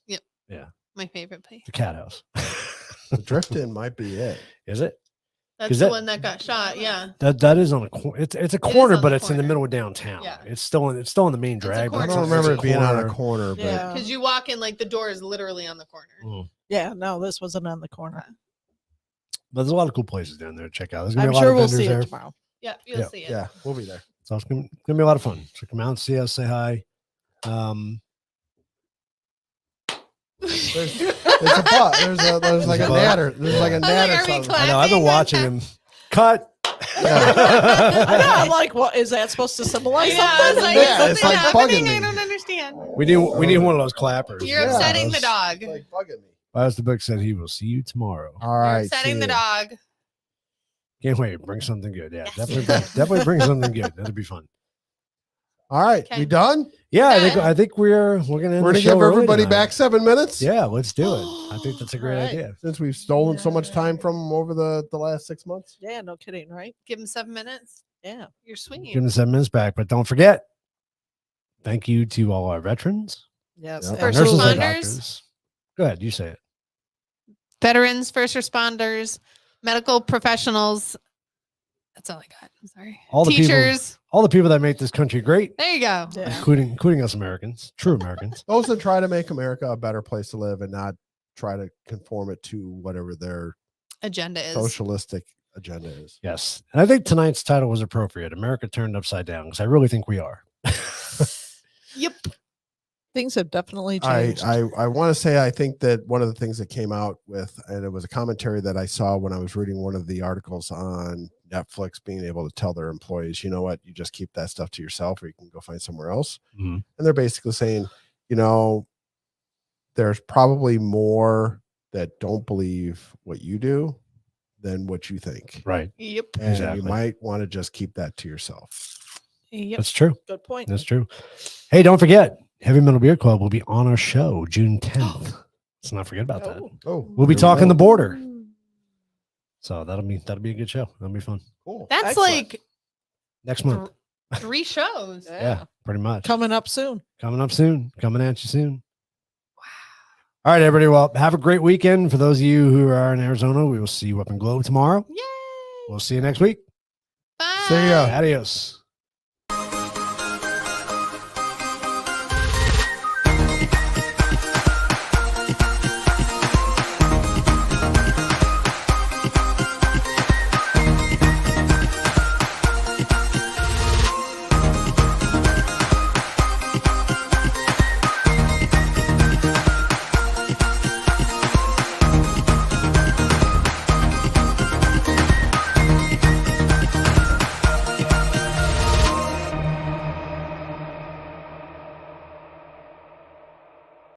my favorite place. the cat house. The Drift In might be it. Is it? That's 'Cause the that- one that got shot. Yeah. That is on a corner. It's a corner, on but the it's in the corner. middle of downtown. Yeah. It's still in the main a drag. but I corner. it's don't a- remember it's it being on a corner. corner, but Yeah. Because you walk in, like the door is literally on the corner. Mm. Yeah, no, this wasn't on the corner. But there's a lot of cool places down there to check out. There's gonna I'm be a lot sure of we'll vendors see there. it tomorrow. Yeah, you'll Yeah. see it. yeah, we'll be there. So it's gonna be a lot of fun. So come out and see us, say hi. There's a butt. There's like a There's a butt. natter. There's like a I was like, natter. are we something. I know I've been Clapping? watching him. Cut. I know. I'm like, what is that supposed to symbolize? Yeah, I was something? like, Yeah, is it's something like bugging happening? me. I don't understand. We need one of those clappers. You're Yeah, upsetting the those- dog. It's like bugging me. As the book said, he will see you tomorrow. All You're right. upsetting see the ya. dog. Can't wait. Bring something good. Yeah, Yes. definitely bring something good. That'll be fun. All right, Okay. we done? Yeah, Good. I think we're gonna end We're the gonna show give early everybody tonight. back 7 minutes. Yeah, let's do it. I think that's a great All right. idea. Since we've stolen so much time from them over the last 6 months. Yeah, no kidding, right? Give him 7 minutes. Yeah. You're sweet. Give them 7 minutes back, but don't forget. Thank you to all our veterans, Yes. Yep. our First nurses, and responders. doctors. Go ahead, you say it. Veterans, first responders, medical professionals. That's all I got. I'm sorry. All the people- Teachers. All the people that make this country great, There you go. Yeah. including us Americans, true Americans. Those that try to make America a better place to live and not try to conform it to whatever their Agenda is. socialistic agenda is. Yes, and I think tonight's title was appropriate. America turned upside down, because I really think we are. Yep. Things have definitely I changed. I want to say I think that one of the things that came out with, and it was a commentary that I saw when I was reading one of the articles on Netflix being able to tell their employees, you know what, you just keep that stuff to yourself, or you can go find somewhere else. Mhm. And they're basically saying, you know, there's probably more that don't believe what you do than what you think. Right, Yep. And Exactly. you might want to just keep that to yourself. Yep. that's true. Good point. That's true. Hey, don't forget, Heavy Metal Beer Club will be on our show June 10th. Let's not forget about that. Oh. Oh, We'll be there we talking go. the border. So that'll be a good show. That'll be fun. Cool. That's Excellent. like Next month. 3 shows. Yeah, pretty much. Coming up soon. Coming up soon. Coming at you soon. All right, everybody. Well, have a great weekend. For those of you who are in Arizona, we will see you up in Globe tomorrow. Yay. We'll see you next week. Bye. See ya. Adios.